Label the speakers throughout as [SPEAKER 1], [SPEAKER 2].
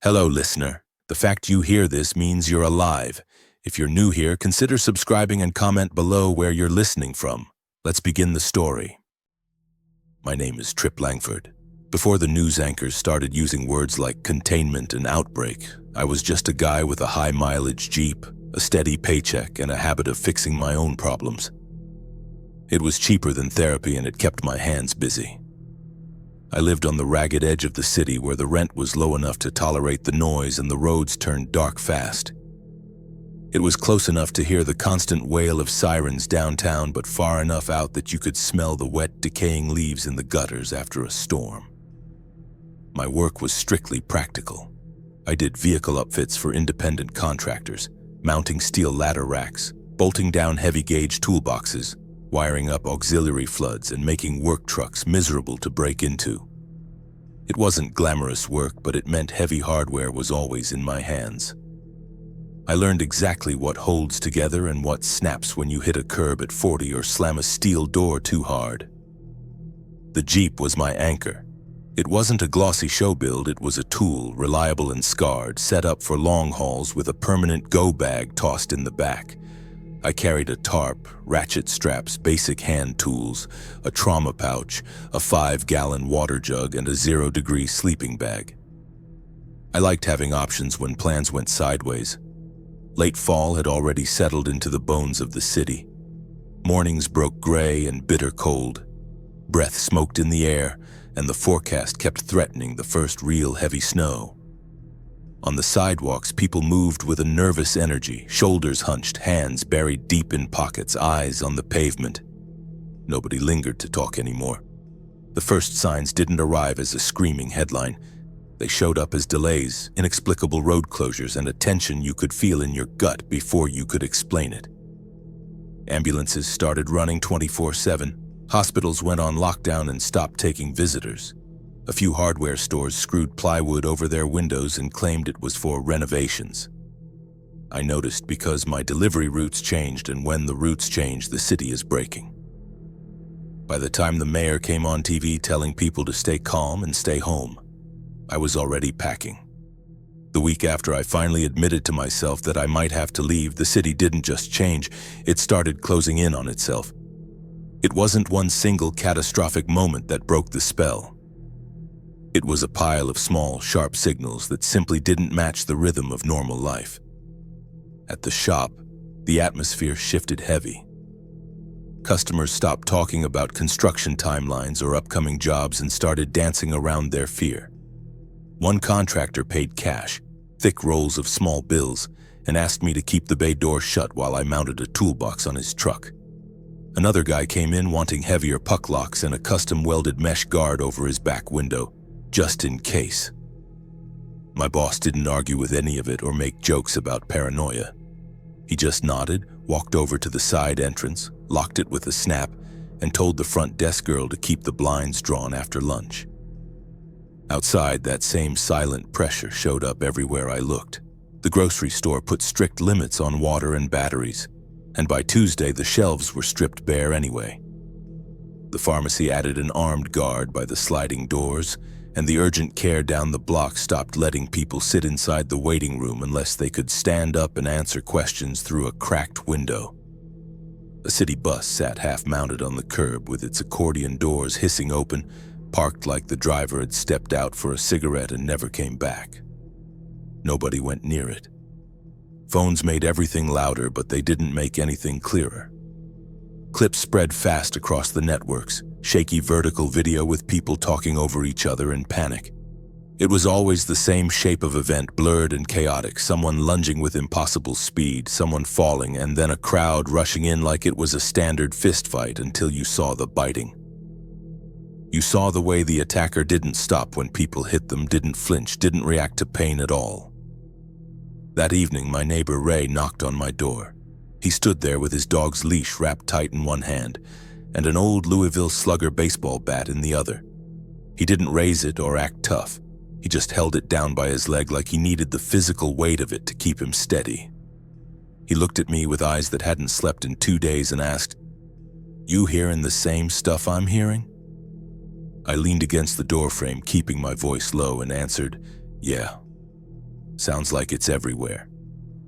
[SPEAKER 1] Hello, listener. The fact you hear this means you're alive. If you're new here, consider subscribing and comment below where you're listening from. Let's begin the story. My name is Tripp Langford. Before the news anchors started using words like containment and outbreak, I was just a guy with a high-mileage Jeep, a steady paycheck, and a habit of fixing my own problems. It was cheaper than therapy, and it kept my hands busy. I lived on the ragged edge of the city where the rent was low enough to tolerate the noise and the roads turned dark fast. It was close enough to hear the constant wail of sirens downtown, but far enough out that you could smell the wet, decaying leaves in the gutters after a storm. My work was strictly practical. I did vehicle upfits for independent contractors, mounting steel ladder racks, bolting down heavy-gauge toolboxes, wiring up auxiliary floods, and making work trucks miserable to break into. It wasn't glamorous work, but it meant heavy hardware was always in my hands. I learned exactly what holds together and what snaps when you hit a curb at 40 or slam a steel door too hard. The Jeep was my anchor. It wasn't a glossy show build, it was a tool, reliable and scarred, set up for long hauls with a permanent go bag tossed in the back. I carried a tarp, ratchet straps, basic hand tools, a trauma pouch, a 5-gallon water jug, and a 0-degree sleeping bag. I liked having options when plans went sideways. Late fall had already settled into the bones of the city. Mornings broke gray and bitter cold. Breath smoked in the air, and the forecast kept threatening the first real heavy snow. On the sidewalks, people moved with a nervous energy, shoulders hunched, hands buried deep in pockets, eyes on the pavement. Nobody lingered to talk anymore. The first signs didn't arrive as a screaming headline. They showed up as delays, inexplicable road closures, and a tension you could feel in your gut before you could explain it. Ambulances started running 24/7. Hospitals went on lockdown and stopped taking visitors. A few hardware stores screwed plywood over their windows and claimed it was for renovations. I noticed because my delivery routes changed, and when the routes change, the city is breaking. By the time the mayor came on TV telling people to stay calm and stay home, I was already packing. The week after I finally admitted to myself that I might have to leave, the city didn't just change, it started closing in on itself. It wasn't one single catastrophic moment that broke the spell. It was a pile of small, sharp signals that simply didn't match the rhythm of normal life. At the shop, the atmosphere shifted heavy. Customers stopped talking about construction timelines or upcoming jobs and started dancing around their fear. One contractor paid cash, thick rolls of small bills, and asked me to keep the bay door shut while I mounted a toolbox on his truck. Another guy came in wanting heavier puck locks and a custom welded mesh guard over his back window, just in case. My boss didn't argue with any of it or make jokes about paranoia. He just nodded, walked over to the side entrance, locked it with a snap, and told the front desk girl to keep the blinds drawn after lunch. Outside, that same silent pressure showed up everywhere I looked. The grocery store put strict limits on water and batteries, and by Tuesday the shelves were stripped bare anyway. The pharmacy added an armed guard by the sliding doors, and the urgent care down the block stopped letting people sit inside the waiting room unless they could stand up and answer questions through a cracked window. A city bus sat half-mounted on the curb with its accordion doors hissing open, parked like the driver had stepped out for a cigarette and never came back. Nobody went near it. Phones made everything louder, but they didn't make anything clearer. Clips spread fast across the networks, shaky vertical video with people talking over each other in panic. It was always the same shape of event, blurred and chaotic, someone lunging with impossible speed, someone falling, and then a crowd rushing in like it was a standard fistfight until you saw the biting. You saw the way the attacker didn't stop when people hit them, didn't flinch, didn't react to pain at all. That evening, my neighbor Ray knocked on my door. He stood there with his dog's leash wrapped tight in one hand and an old Louisville Slugger baseball bat in the other. He didn't raise it or act tough. He just held it down by his leg like he needed the physical weight of it to keep him steady. He looked at me with eyes that hadn't slept in 2 days and asked, "You hearing the same stuff I'm hearing?" I leaned against the doorframe, keeping my voice low, and answered, "Yeah." Sounds like it's everywhere."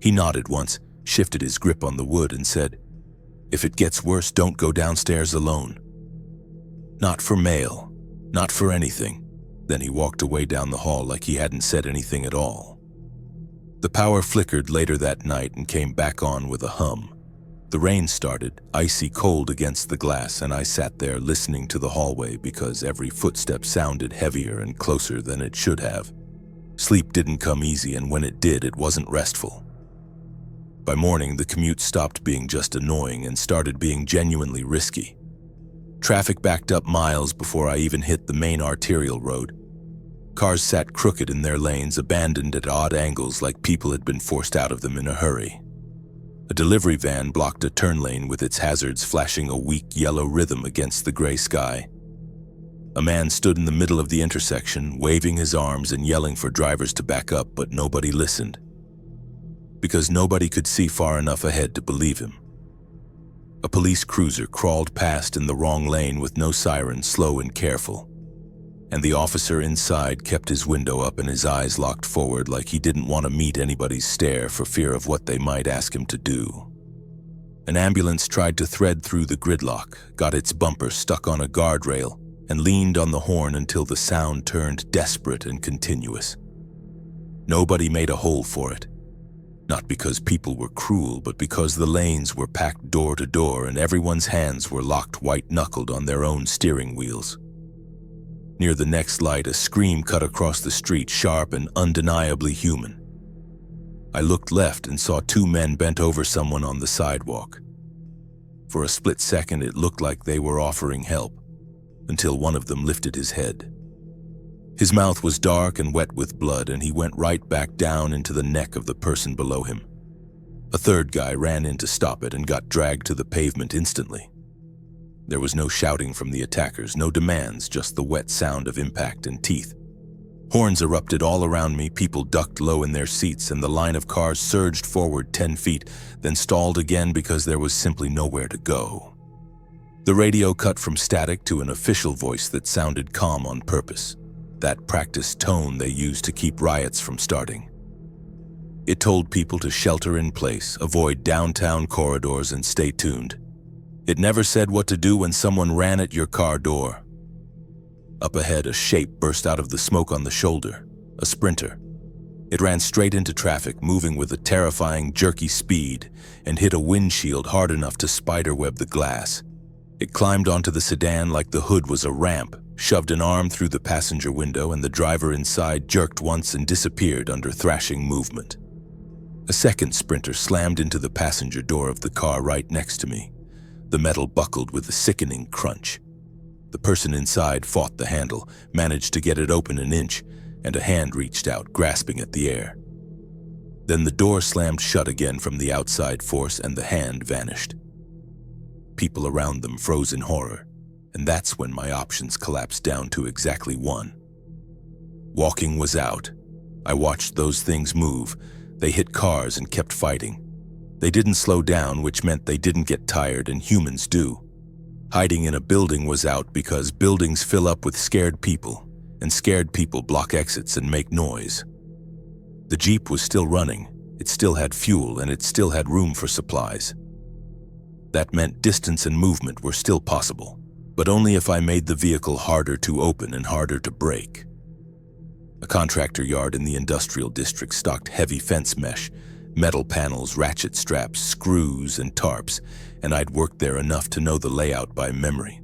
[SPEAKER 1] He nodded once, shifted his grip on the wood, and said, "If it gets worse, don't go downstairs alone. Not for mail, not for anything." Then he walked away down the hall like he hadn't said anything at all. The power flickered later that night and came back on with a hum. The rain started, icy cold against the glass, and I sat there listening to the hallway because every footstep sounded heavier and closer than it should have. Sleep didn't come easy, and when it did, it wasn't restful. By morning, the commute stopped being just annoying and started being genuinely risky. Traffic backed up miles before I even hit the main arterial road. Cars sat crooked in their lanes, abandoned at odd angles like people had been forced out of them in a hurry. A delivery van blocked a turn lane with its hazards flashing a weak yellow rhythm against the gray sky. A man stood in the middle of the intersection, waving his arms and yelling for drivers to back up, but nobody listened. Because nobody could see far enough ahead to believe him. A police cruiser crawled past in the wrong lane with no siren, slow and careful. And the officer inside kept his window up and his eyes locked forward like he didn't want to meet anybody's stare for fear of what they might ask him to do. An ambulance tried to thread through the gridlock, got its bumper stuck on a guardrail, and leaned on the horn until the sound turned desperate and continuous. Nobody made a hole for it. Not because people were cruel, but because the lanes were packed door to door and everyone's hands were locked white-knuckled on their own steering wheels. Near the next light, a scream cut across the street, sharp and undeniably human. I looked left and saw two men bent over someone on the sidewalk. For a split second, it looked like they were offering help, until one of them lifted his head. His mouth was dark and wet with blood, and he went right back down into the neck of the person below him. A third guy ran in to stop it and got dragged to the pavement instantly. There was no shouting from the attackers, no demands, just the wet sound of impact and teeth. Horns erupted all around me, people ducked low in their seats, and the line of cars surged forward 10 feet, then stalled again because there was simply nowhere to go. The radio cut from static to an official voice that sounded calm on purpose, that practiced tone they used to keep riots from starting. It told people to shelter in place, avoid downtown corridors, and stay tuned. It never said what to do when someone ran at your car door. Up ahead, a shape burst out of the smoke on the shoulder, a sprinter. It ran straight into traffic, moving with a terrifying, jerky speed, and hit a windshield hard enough to spiderweb the glass. It climbed onto the sedan like the hood was a ramp, shoved an arm through the passenger window, and the driver inside jerked once and disappeared under thrashing movement. A second sprinter slammed into the passenger door of the car right next to me. The metal buckled with a sickening crunch. The person inside fought the handle, managed to get it open an inch, and a hand reached out, grasping at the air. Then the door slammed shut again from the outside force, and the hand vanished. People around them froze in horror, and that's when my options collapsed down to exactly one. Walking was out. I watched those things move. They hit cars and kept fighting. They didn't slow down, which meant they didn't get tired, and humans do. Hiding in a building was out because buildings fill up with scared people, and scared people block exits and make noise. The Jeep was still running. It still had fuel, and it still had room for supplies. That meant distance and movement were still possible, but only if I made the vehicle harder to open and harder to break. A contractor yard in the industrial district stocked heavy fence mesh, metal panels, ratchet straps, screws, and tarps, and I'd worked there enough to know the layout by memory.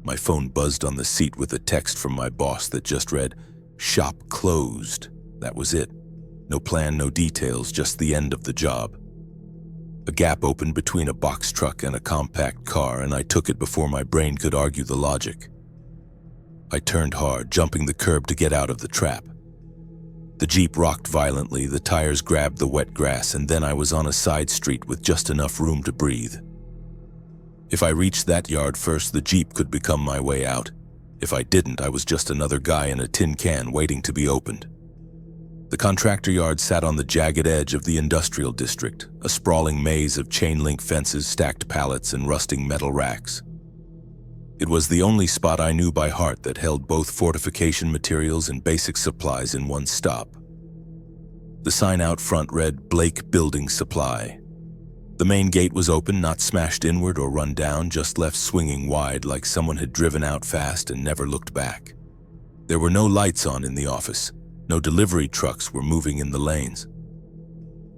[SPEAKER 1] My phone buzzed on the seat with a text from my boss that just read, "Shop closed." That was it. No plan, no details, just the end of the job. A gap opened between a box truck and a compact car, and I took it before my brain could argue the logic. I turned hard, jumping the curb to get out of the trap. The Jeep rocked violently, the tires grabbed the wet grass, and then I was on a side street with just enough room to breathe. If I reached that yard first, the Jeep could become my way out. If I didn't, I was just another guy in a tin can waiting to be opened. The contractor yard sat on the jagged edge of the industrial district, a sprawling maze of chain-link fences, stacked pallets, and rusting metal racks. It was the only spot I knew by heart that held both fortification materials and basic supplies in one stop. The sign out front read, "Blake Building Supply." The main gate was open, not smashed inward or run down, just left swinging wide like someone had driven out fast and never looked back. There were no lights on in the office. No delivery trucks were moving in the lanes.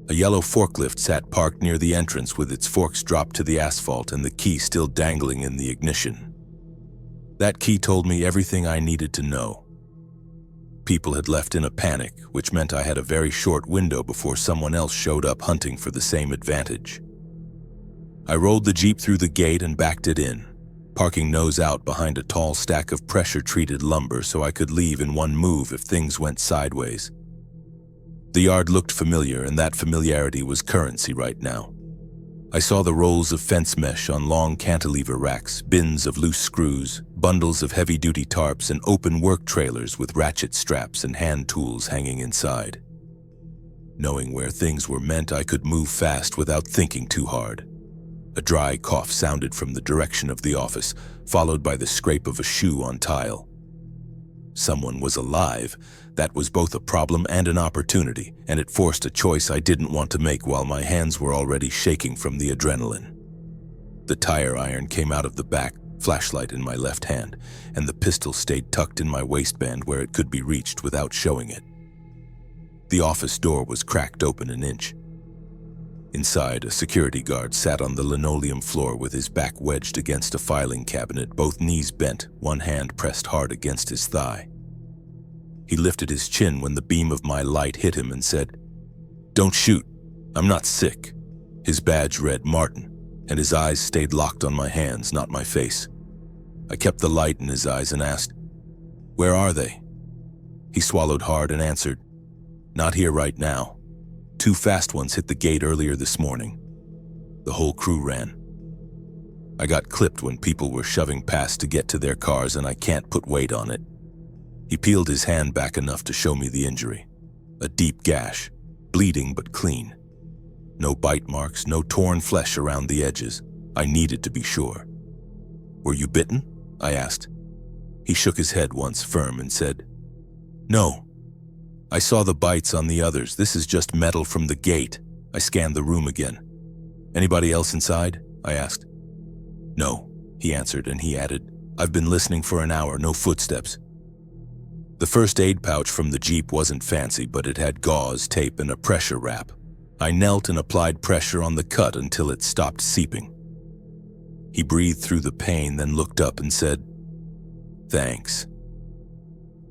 [SPEAKER 1] A yellow forklift sat parked near the entrance with its forks dropped to the asphalt and the key still dangling in the ignition. That key told me everything I needed to know. People had left in a panic, which meant I had a very short window before someone else showed up hunting for the same advantage. I rolled the Jeep through the gate and backed it in, parking nose out behind a tall stack of pressure-treated lumber so I could leave in one move if things went sideways. The yard looked familiar, and that familiarity was currency right now. I saw the rolls of fence mesh on long cantilever racks, bins of loose screws, bundles of heavy-duty tarps, and open work trailers with ratchet straps and hand tools hanging inside. Knowing where things were meant I could move fast without thinking too hard. A dry cough sounded from the direction of the office, followed by the scrape of a shoe on tile. Someone was alive. That was both a problem and an opportunity, and it forced a choice I didn't want to make while my hands were already shaking from the adrenaline. The tire iron came out of the back, flashlight in my left hand, and the pistol stayed tucked in my waistband where it could be reached without showing it. The office door was cracked open an inch. Inside, a security guard sat on the linoleum floor with his back wedged against a filing cabinet, both knees bent, one hand pressed hard against his thigh. He lifted his chin when the beam of my light hit him and said, "Don't shoot. I'm not sick." His badge read Martin, and his eyes stayed locked on my hands, not my face. I kept the light in his eyes and asked, "Where are they?" He swallowed hard and answered, "Not here right now. 2 fast ones hit the gate earlier this morning." The whole crew ran. I got clipped when people were shoving past to get to their cars, and I can't put weight on it. He peeled his hand back enough to show me the injury. A deep gash, bleeding but clean. No bite marks, no torn flesh around the edges. I needed to be sure. "Were you bitten?" I asked. He shook his head once firm and said, "No. I saw the bites on the others. This is just metal from the gate." I scanned the room again. "Anybody else inside?" I asked. "No," he answered, and he added, "I've been listening for an hour, no footsteps." The first aid pouch from the Jeep wasn't fancy, but it had gauze, tape, and a pressure wrap. I knelt and applied pressure on the cut until it stopped seeping. He breathed through the pain, then looked up and said, "Thanks."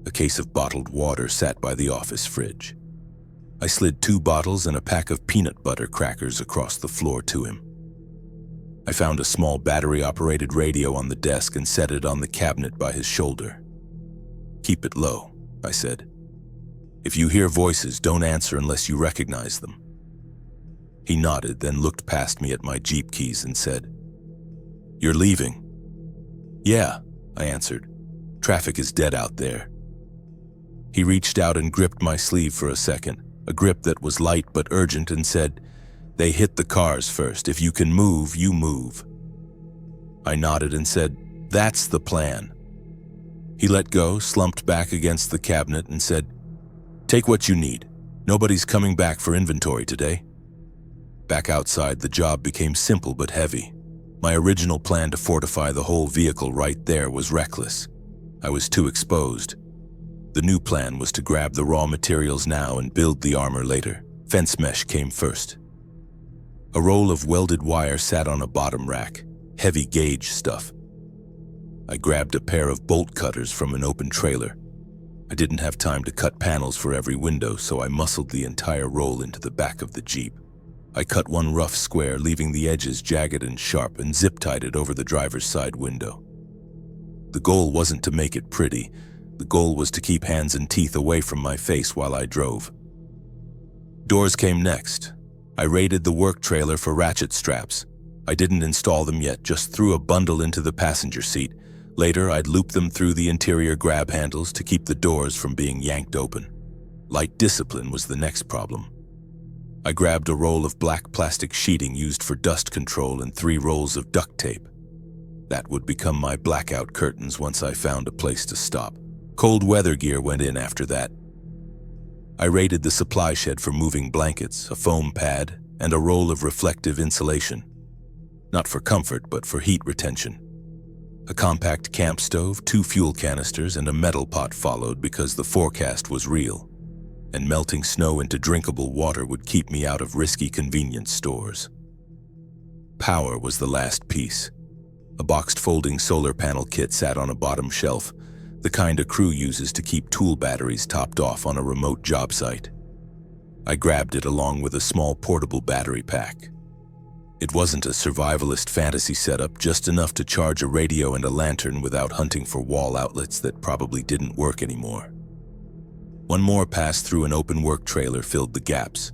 [SPEAKER 1] A case of bottled water sat by the office fridge. I slid 2 bottles and a pack of peanut butter crackers across the floor to him. I found a small battery-operated radio on the desk and set it on the cabinet by his shoulder. "Keep it low," I said. "If you hear voices, don't answer unless you recognize them." He nodded, then looked past me at my Jeep keys and said, "You're leaving?" "Yeah," I answered. "Traffic is dead out there." He reached out and gripped my sleeve for a second, a grip that was light but urgent, and said, "They hit the cars first. If you can move, you move." I nodded and said, "That's the plan." He let go, slumped back against the cabinet, and said, "Take what you need. Nobody's coming back for inventory today." Back outside, the job became simple but heavy. My original plan to fortify the whole vehicle right there was reckless. I was too exposed. The new plan was to grab the raw materials now and build the armor later. Fence mesh came first. A roll of welded wire sat on a bottom rack, heavy gauge stuff. I grabbed a pair of bolt cutters from an open trailer. I didn't have time to cut panels for every window, so I muscled the entire roll into the back of the Jeep. I cut one rough square, leaving the edges jagged and sharp, and zip-tied it over the driver's side window. The goal wasn't to make it pretty. The goal was to keep hands and teeth away from my face while I drove. Doors came next. I raided the work trailer for ratchet straps. I didn't install them yet, just threw a bundle into the passenger seat. Later, I'd loop them through the interior grab handles to keep the doors from being yanked open. Light discipline was the next problem. I grabbed a roll of black plastic sheeting used for dust control and 3 rolls of duct tape. That would become my blackout curtains once I found a place to stop. Cold weather gear went in after that. I raided the supply shed for moving blankets, a foam pad, and a roll of reflective insulation. Not for comfort, but for heat retention. A compact camp stove, 2 fuel canisters, and a metal pot followed because the forecast was real, and melting snow into drinkable water would keep me out of risky convenience stores. Power was the last piece. A boxed folding solar panel kit sat on a bottom shelf, the kind a crew uses to keep tool batteries topped off on a remote job site. I grabbed it along with a small portable battery pack. It wasn't a survivalist fantasy setup, just enough to charge a radio and a lantern without hunting for wall outlets that probably didn't work anymore. One more pass through an open work trailer filled the gaps.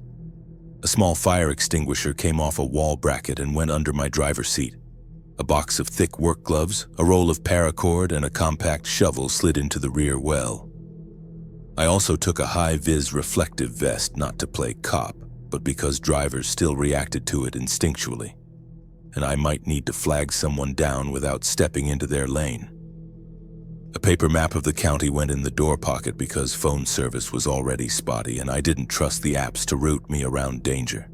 [SPEAKER 1] A small fire extinguisher came off a wall bracket and went under my driver's seat. A box of thick work gloves, a roll of paracord, and a compact shovel slid into the rear well. I also took a high-vis reflective vest, not to play cop, but because drivers still reacted to it instinctually, and I might need to flag someone down without stepping into their lane. A paper map of the county went in the door pocket because phone service was already spotty and I didn't trust the apps to route me around danger.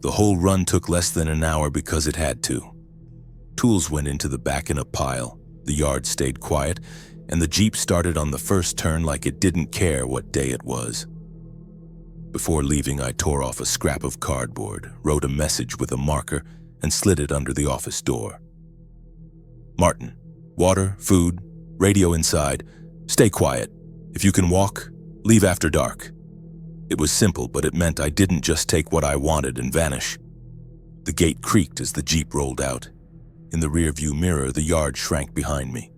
[SPEAKER 1] The whole run took less than an hour because it had to. Tools went into the back in a pile, the yard stayed quiet, and the Jeep started on the first turn like it didn't care what day it was. Before leaving, I tore off a scrap of cardboard, wrote a message with a marker, and slid it under the office door. Martin, water, food, radio inside, stay quiet. If you can walk, leave after dark. It was simple, but it meant I didn't just take what I wanted and vanish. The gate creaked as the Jeep rolled out. In the rearview mirror, the yard shrank behind me.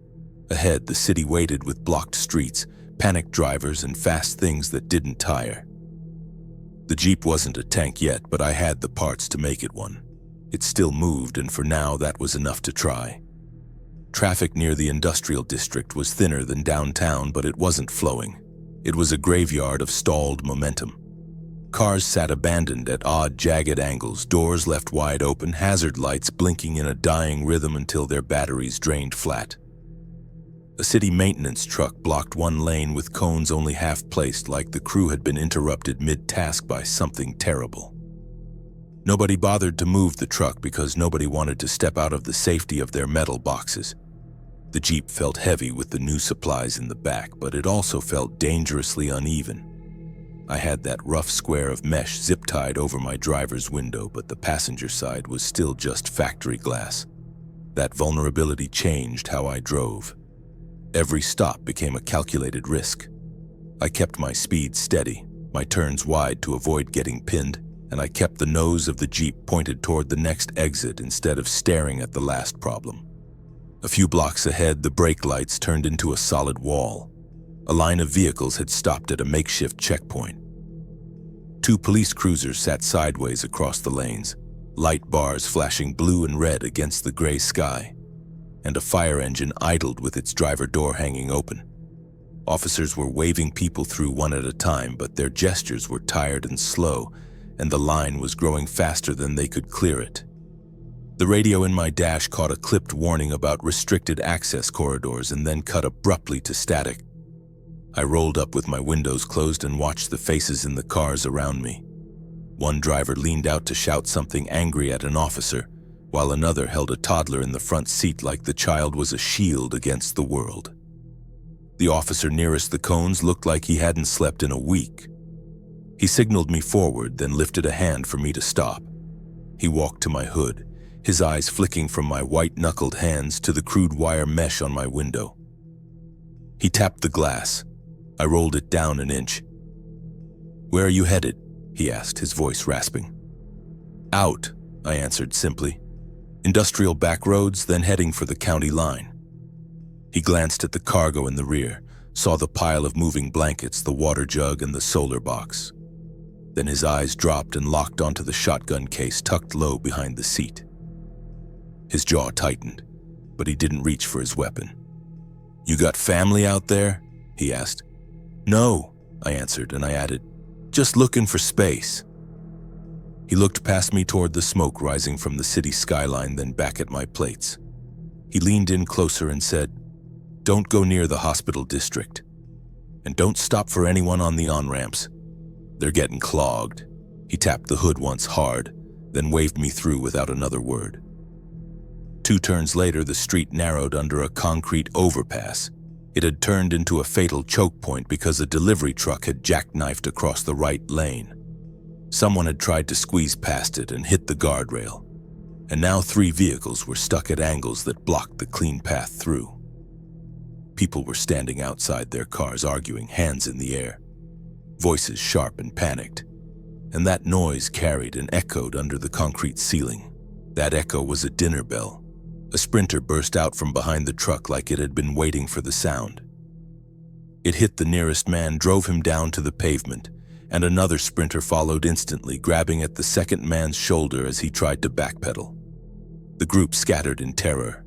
[SPEAKER 1] Ahead, the city waited with blocked streets, panicked drivers, and fast things that didn't tire. The Jeep wasn't a tank yet, but I had the parts to make it one. It still moved, and for now that was enough to try. Traffic near the industrial district was thinner than downtown, but it wasn't flowing. It was a graveyard of stalled momentum. Cars sat abandoned at odd, jagged angles, doors left wide open, hazard lights blinking in a dying rhythm until their batteries drained flat. A city maintenance truck blocked one lane with cones only half placed, like the crew had been interrupted mid-task by something terrible. Nobody bothered to move the truck because nobody wanted to step out of the safety of their metal boxes. The Jeep felt heavy with the new supplies in the back, but it also felt dangerously uneven. I had that rough square of mesh zip-tied over my driver's window, but the passenger side was still just factory glass. That vulnerability changed how I drove. Every stop became a calculated risk. I kept my speed steady, my turns wide to avoid getting pinned, and I kept the nose of the Jeep pointed toward the next exit instead of staring at the last problem. A few blocks ahead, the brake lights turned into a solid wall. A line of vehicles had stopped at a makeshift checkpoint. 2 police cruisers sat sideways across the lanes, light bars flashing blue and red against the gray sky, and a fire engine idled with its driver door hanging open. Officers were waving people through one at a time, but their gestures were tired and slow, and the line was growing faster than they could clear it. The radio in my dash caught a clipped warning about restricted access corridors and then cut abruptly to static. I rolled up with my windows closed and watched the faces in the cars around me. One driver leaned out to shout something angry at an officer, while another held a toddler in the front seat like the child was a shield against the world. The officer nearest the cones looked like he hadn't slept in a week. He signaled me forward, then lifted a hand for me to stop. He walked to my hood, his eyes flicking from my white-knuckled hands to the crude wire mesh on my window. He tapped the glass. I rolled it down an inch. "Where are you headed?" he asked, his voice rasping. "Out," I answered simply. "Industrial back roads, then heading for the county line." He glanced at the cargo in the rear, saw the pile of moving blankets, the water jug, and the solar box. Then his eyes dropped and locked onto the shotgun case tucked low behind the seat. His jaw tightened, but he didn't reach for his weapon. "You got family out there?" he asked. "No," I answered, and I added, "just looking for space." He looked past me toward the smoke rising from the city skyline, then back at my plates. He leaned in closer and said, "Don't go near the hospital district." And don't stop for anyone on the on-ramps. They're getting clogged." He tapped the hood once hard, then waved me through without another word. 2 turns later, the street narrowed under a concrete overpass. It had turned into a fatal choke point because a delivery truck had jackknifed across the right lane. Someone had tried to squeeze past it and hit the guardrail, and now 3 vehicles were stuck at angles that blocked the clean path through. People were standing outside their cars arguing, hands in the air, voices sharp and panicked, and that noise carried and echoed under the concrete ceiling. That echo was a dinner bell. A sprinter burst out from behind the truck like it had been waiting for the sound. It hit the nearest man, drove him down to the pavement, and another sprinter followed instantly, grabbing at the second man's shoulder as he tried to backpedal. The group scattered in terror.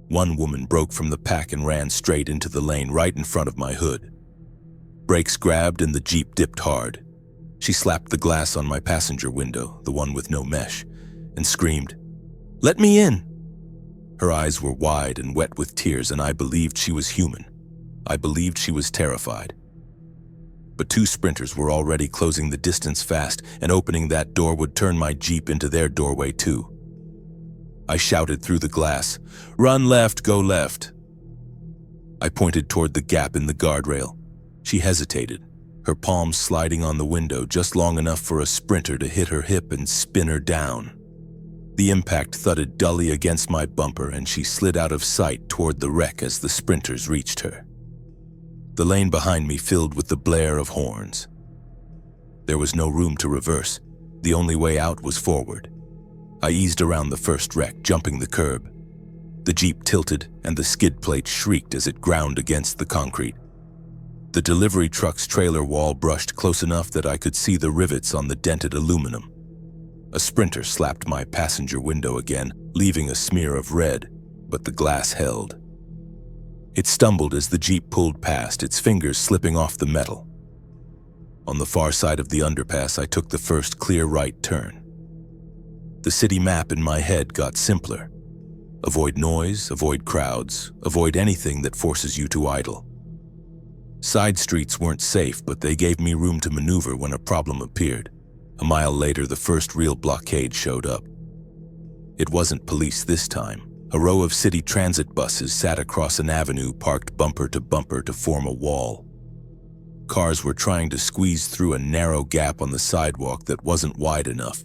[SPEAKER 1] One woman broke from the pack and ran straight into the lane right in front of my hood. Brakes grabbed and the Jeep dipped hard. She slapped the glass on my passenger window, the one with no mesh, and screamed, "Let me in!" Her eyes were wide and wet with tears, and I believed she was human. I believed she was terrified. But 2 sprinters were already closing the distance fast, and opening that door would turn my Jeep into their doorway too. I shouted through the glass, "Run left, go left." I pointed toward the gap in the guardrail. She hesitated, her palms sliding on the window just long enough for a sprinter to hit her hip and spin her down. The impact thudded dully against my bumper, and she slid out of sight toward the wreck as the sprinters reached her. The lane behind me filled with the blare of horns. There was no room to reverse. The only way out was forward. I eased around the first wreck, jumping the curb. The Jeep tilted, and the skid plate shrieked as it ground against the concrete. The delivery truck's trailer wall brushed close enough that I could see the rivets on the dented aluminum. A sprinter slapped my passenger window again, leaving a smear of red, but the glass held. It stumbled as the Jeep pulled past, its fingers slipping off the metal. On the far side of the underpass, I took the first clear right turn. The city map in my head got simpler. Avoid noise, avoid crowds, avoid anything that forces you to idle. Side streets weren't safe, but they gave me room to maneuver when a problem appeared. A mile later, the first real blockade showed up. It wasn't police this time. A row of city transit buses sat across an avenue, parked bumper to form a wall. Cars were trying to squeeze through a narrow gap on the sidewalk that wasn't wide enough.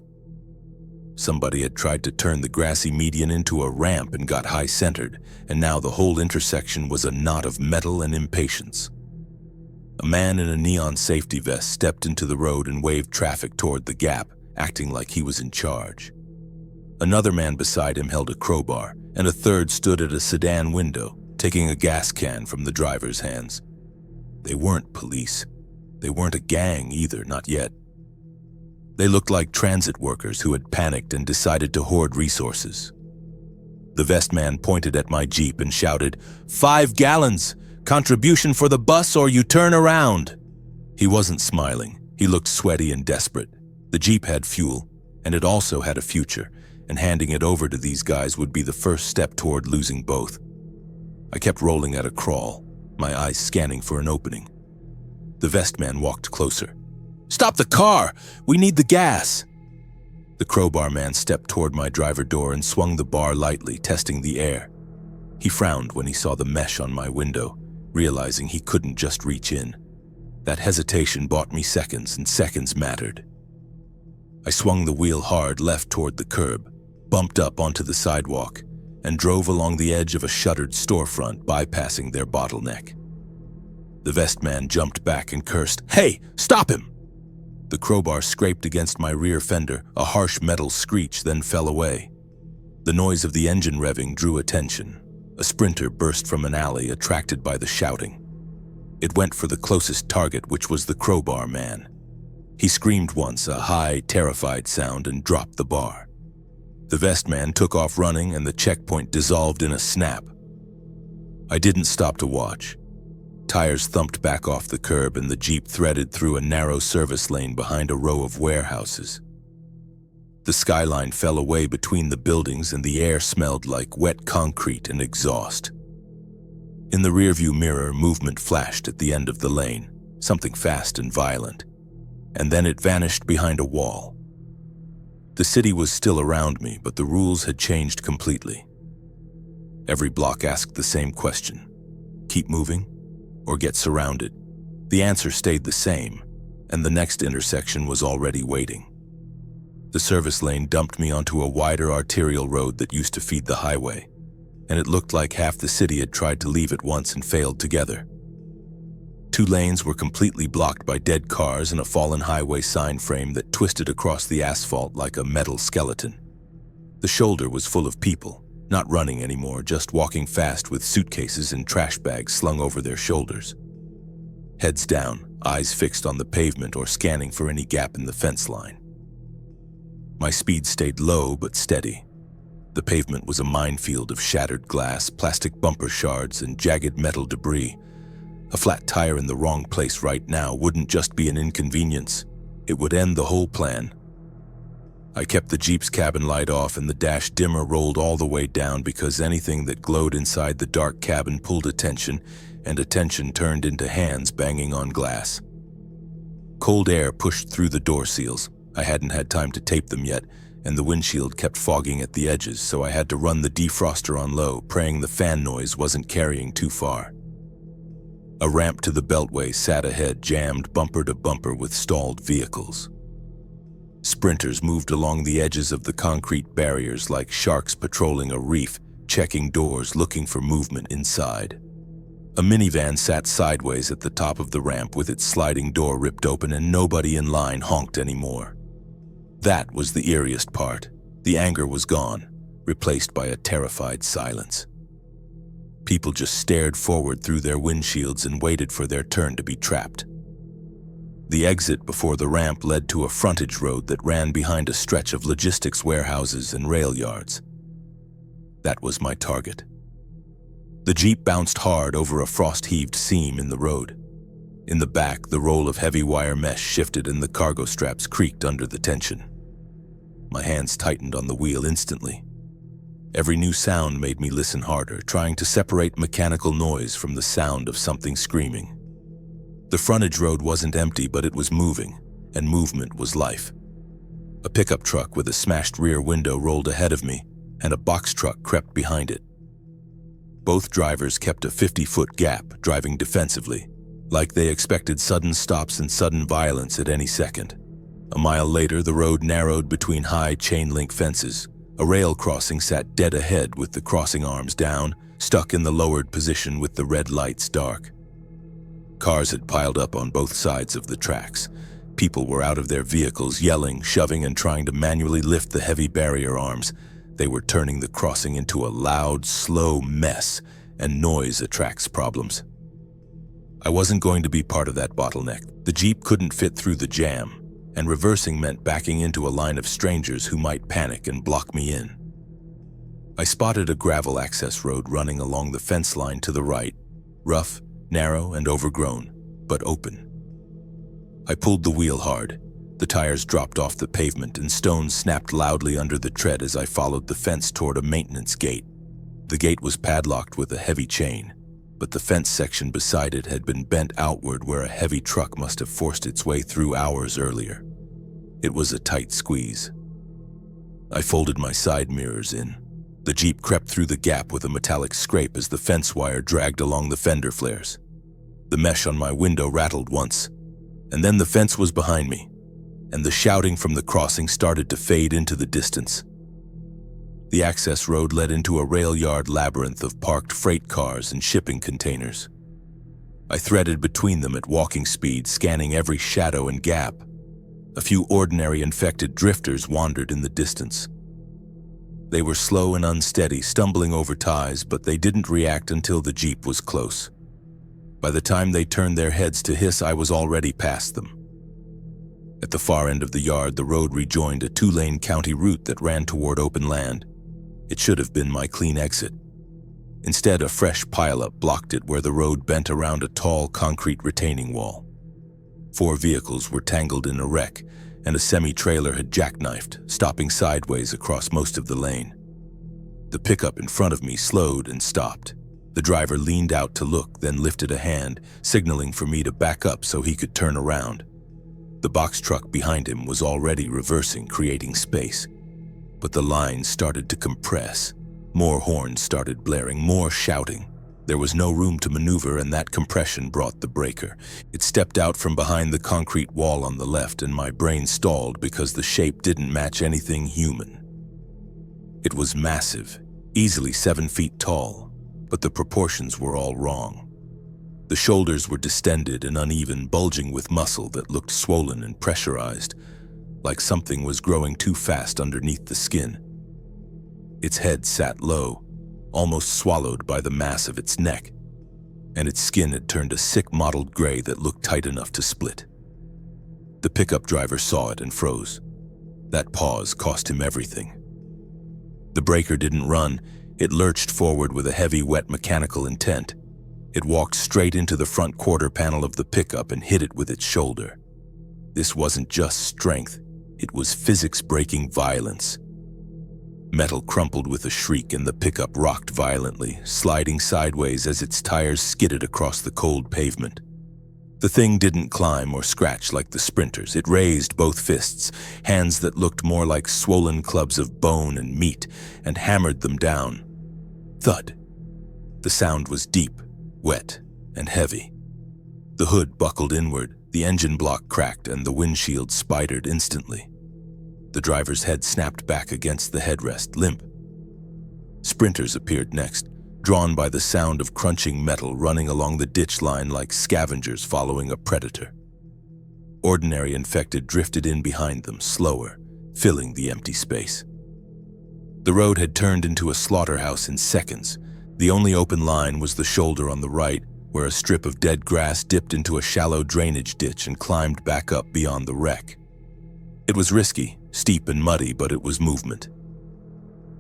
[SPEAKER 1] Somebody had tried to turn the grassy median into a ramp and got high-centered, and now the whole intersection was a knot of metal and impatience. A man in a neon safety vest stepped into the road and waved traffic toward the gap, acting like he was in charge. Another man beside him held a crowbar, and a third stood at a sedan window, taking a gas can from the driver's hands. They weren't police. They weren't a gang either, not yet. They looked like transit workers who had panicked and decided to hoard resources. The vest man pointed at my Jeep and shouted, 5 gallons! Contribution for the bus or you turn around! He wasn't smiling. He looked sweaty and desperate. The Jeep had fuel, and it also had a future, and handing it over to these guys would be the first step toward losing both. I kept rolling at a crawl, my eyes scanning for an opening. The vest man walked closer. Stop the car! We need the gas! The crowbar man stepped toward my driver door and swung the bar lightly, testing the air. He frowned when he saw the mesh on my window, realizing he couldn't just reach in. That hesitation bought me seconds, and seconds mattered. I swung the wheel hard left toward the curb, bumped up onto the sidewalk, and drove along the edge of a shuttered storefront, bypassing their bottleneck. The vest man jumped back and cursed, Hey, stop him! The crowbar scraped against my rear fender, a harsh metal screech, then fell away. The noise of the engine revving drew attention. A sprinter burst from an alley, attracted by the shouting. It went for the closest target, which was the crowbar man. He screamed once, a high, terrified sound, and dropped the bar. The vest man took off running, and the checkpoint dissolved in a snap. I didn't stop to watch. Tires thumped back off the curb, and the Jeep threaded through a narrow service lane behind a row of warehouses. The skyline fell away between the buildings, and the air smelled like wet concrete and exhaust. In the rearview mirror, movement flashed at the end of the lane, something fast and violent, and then it vanished behind a wall. The city was still around me, but the rules had changed completely. Every block asked the same question: keep moving or get surrounded. The answer stayed the same, and the next intersection was already waiting. The service lane dumped me onto a wider arterial road that used to feed the highway, and it looked like half the city had tried to leave at once and failed together. 2 lanes were completely blocked by dead cars and a fallen highway sign frame that twisted across the asphalt like a metal skeleton. The shoulder was full of people, not running anymore, just walking fast with suitcases and trash bags slung over their shoulders. Heads down, eyes fixed on the pavement or scanning for any gap in the fence line. My speed stayed low but steady. The pavement was a minefield of shattered glass, plastic bumper shards, and jagged metal debris. A flat tire in the wrong place right now wouldn't just be an inconvenience. It would end the whole plan. I kept the Jeep's cabin light off and the dash dimmer rolled all the way down because anything that glowed inside the dark cabin pulled attention, and attention turned into hands banging on glass. Cold air pushed through the door seals. I hadn't had time to tape them yet, and the windshield kept fogging at the edges, so I had to run the defroster on low, praying the fan noise wasn't carrying too far. A ramp to the beltway sat ahead, jammed bumper to bumper with stalled vehicles. Sprinters moved along the edges of the concrete barriers like sharks patrolling a reef, checking doors, looking for movement inside. A minivan sat sideways at the top of the ramp with its sliding door ripped open, and nobody in line honked anymore. That was the eeriest part. The anger was gone, replaced by a terrified silence. People just stared forward through their windshields and waited for their turn to be trapped. The exit before the ramp led to a frontage road that ran behind a stretch of logistics warehouses and rail yards. That was my target. The Jeep bounced hard over a frost-heaved seam in the road. In the back, the roll of heavy wire mesh shifted and the cargo straps creaked under the tension. My hands tightened on the wheel instantly. Every new sound made me listen harder, trying to separate mechanical noise from the sound of something screaming. The frontage road wasn't empty, but it was moving, and movement was life. A pickup truck with a smashed rear window rolled ahead of me, and a box truck crept behind it. Both drivers kept a 50-foot gap, driving defensively, like they expected sudden stops and sudden violence at any second. A mile later, the road narrowed between high chain-link fences. A rail crossing sat dead ahead with the crossing arms down, stuck in the lowered position with the red lights dark. Cars had piled up on both sides of the tracks. People were out of their vehicles, yelling, shoving, and trying to manually lift the heavy barrier arms. They were turning the crossing into a loud, slow mess, and noise attracts problems. I wasn't going to be part of that bottleneck. The Jeep couldn't fit through the jam, and reversing meant backing into a line of strangers who might panic and block me in. I spotted a gravel access road running along the fence line to the right, rough, narrow, and overgrown, but open. I pulled the wheel hard. The tires dropped off the pavement and stones snapped loudly under the tread as I followed the fence toward a maintenance gate. The gate was padlocked with a heavy chain, but the fence section beside it had been bent outward where a heavy truck must have forced its way through hours earlier. It was a tight squeeze. I folded my side mirrors in. The Jeep crept through the gap with a metallic scrape as the fence wire dragged along the fender flares. The mesh on my window rattled once, and then the fence was behind me, and the shouting from the crossing started to fade into the distance. The access road led into a rail yard labyrinth of parked freight cars and shipping containers. I threaded between them at walking speed, scanning every shadow and gap. A few ordinary infected drifters wandered in the distance. They were slow and unsteady, stumbling over ties, but they didn't react until the Jeep was close. By the time they turned their heads to hiss, I was already past them. At the far end of the yard, the road rejoined a 2-lane county route that ran toward open land. It should have been my clean exit. Instead, a fresh pileup blocked it where the road bent around a tall concrete retaining wall. 4 vehicles were tangled in a wreck, and a semi-trailer had jackknifed, stopping sideways across most of the lane. The pickup in front of me slowed and stopped. The driver leaned out to look, then lifted a hand, signaling for me to back up so he could turn around. The box truck behind him was already reversing, creating space. But the line started to compress. More horns started blaring, more shouting. There was no room to maneuver, and that compression brought the breaker. It stepped out from behind the concrete wall on the left, and my brain stalled because the shape didn't match anything human. It was massive, easily 7 feet tall, but the proportions were all wrong. The shoulders were distended and uneven, bulging with muscle that looked swollen and pressurized, like something was growing too fast underneath the skin. Its head sat low, almost swallowed by the mass of its neck, and its skin had turned a sick mottled gray that looked tight enough to split. The pickup driver saw it and froze. That pause cost him everything. The breaker didn't run, it lurched forward with a heavy, wet mechanical intent. It walked straight into the front quarter panel of the pickup and hit it with its shoulder. This wasn't just strength, it was physics-breaking violence. Metal crumpled with a shriek and the pickup rocked violently, sliding sideways as its tires skidded across the cold pavement. The thing didn't climb or scratch like the sprinters. It raised both fists, hands that looked more like swollen clubs of bone and meat, and hammered them down. Thud. The sound was deep, wet, and heavy. The hood buckled inward, the engine block cracked, and the windshield spidered instantly. The driver's head snapped back against the headrest, limp. Sprinters appeared next, drawn by the sound of crunching metal running along the ditch line like scavengers following a predator. Ordinary infected drifted in behind them, slower, filling the empty space. The road had turned into a slaughterhouse in seconds. The only open line was the shoulder on the right, where a strip of dead grass dipped into a shallow drainage ditch and climbed back up beyond the wreck. It was risky, steep and muddy, but it was movement.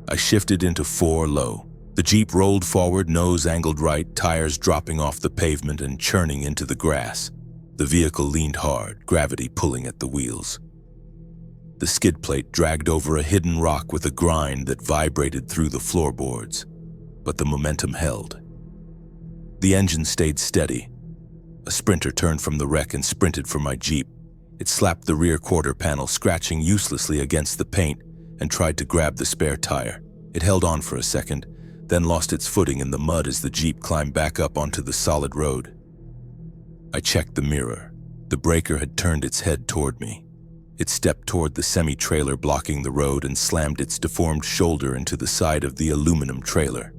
[SPEAKER 1] I shifted into 4 low. The Jeep rolled forward, nose angled right, tires dropping off the pavement and churning into the grass. The vehicle leaned hard, gravity pulling at the wheels. The skid plate dragged over a hidden rock with a grind that vibrated through the floorboards, but the momentum held. The engine stayed steady. A sprinter turned from the wreck and sprinted for my Jeep. It slapped the rear quarter panel, scratching uselessly against the paint, and tried to grab the spare tire. It held on for a second, then lost its footing in the mud as the Jeep climbed back up onto the solid road. I checked the mirror. The breaker had turned its head toward me. It stepped toward the semi-trailer blocking the road and slammed its deformed shoulder into the side of the aluminum trailer.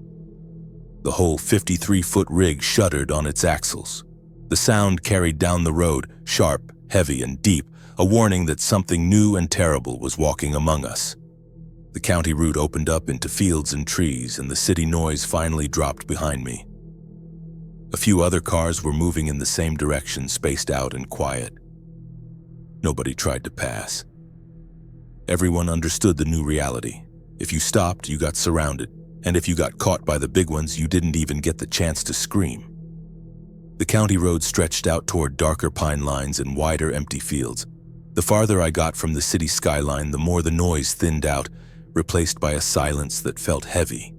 [SPEAKER 1] The whole 53-foot rig shuddered on its axles. The sound carried down the road, sharp, heavy, and deep, a warning that something new and terrible was walking among us. The county route opened up into fields and trees, and the city noise finally dropped behind me. A few other cars were moving in the same direction, spaced out and quiet. Nobody tried to pass. Everyone understood the new reality. If you stopped, you got surrounded, and if you got caught by the big ones, you didn't even get the chance to scream. The county road stretched out toward darker pine lines and wider empty fields. The farther I got from the city skyline, the more the noise thinned out, replaced by a silence that felt heavy.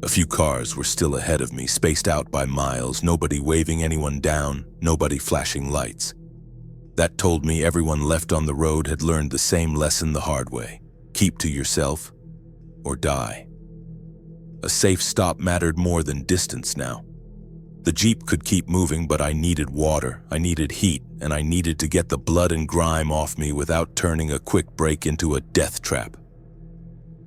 [SPEAKER 1] A few cars were still ahead of me, spaced out by miles, nobody waving anyone down, nobody flashing lights. That told me everyone left on the road had learned the same lesson the hard way. Keep to yourself or die. A safe stop mattered more than distance now. The Jeep could keep moving, but I needed water, I needed heat, and I needed to get the blood and grime off me without turning a quick break into a death trap.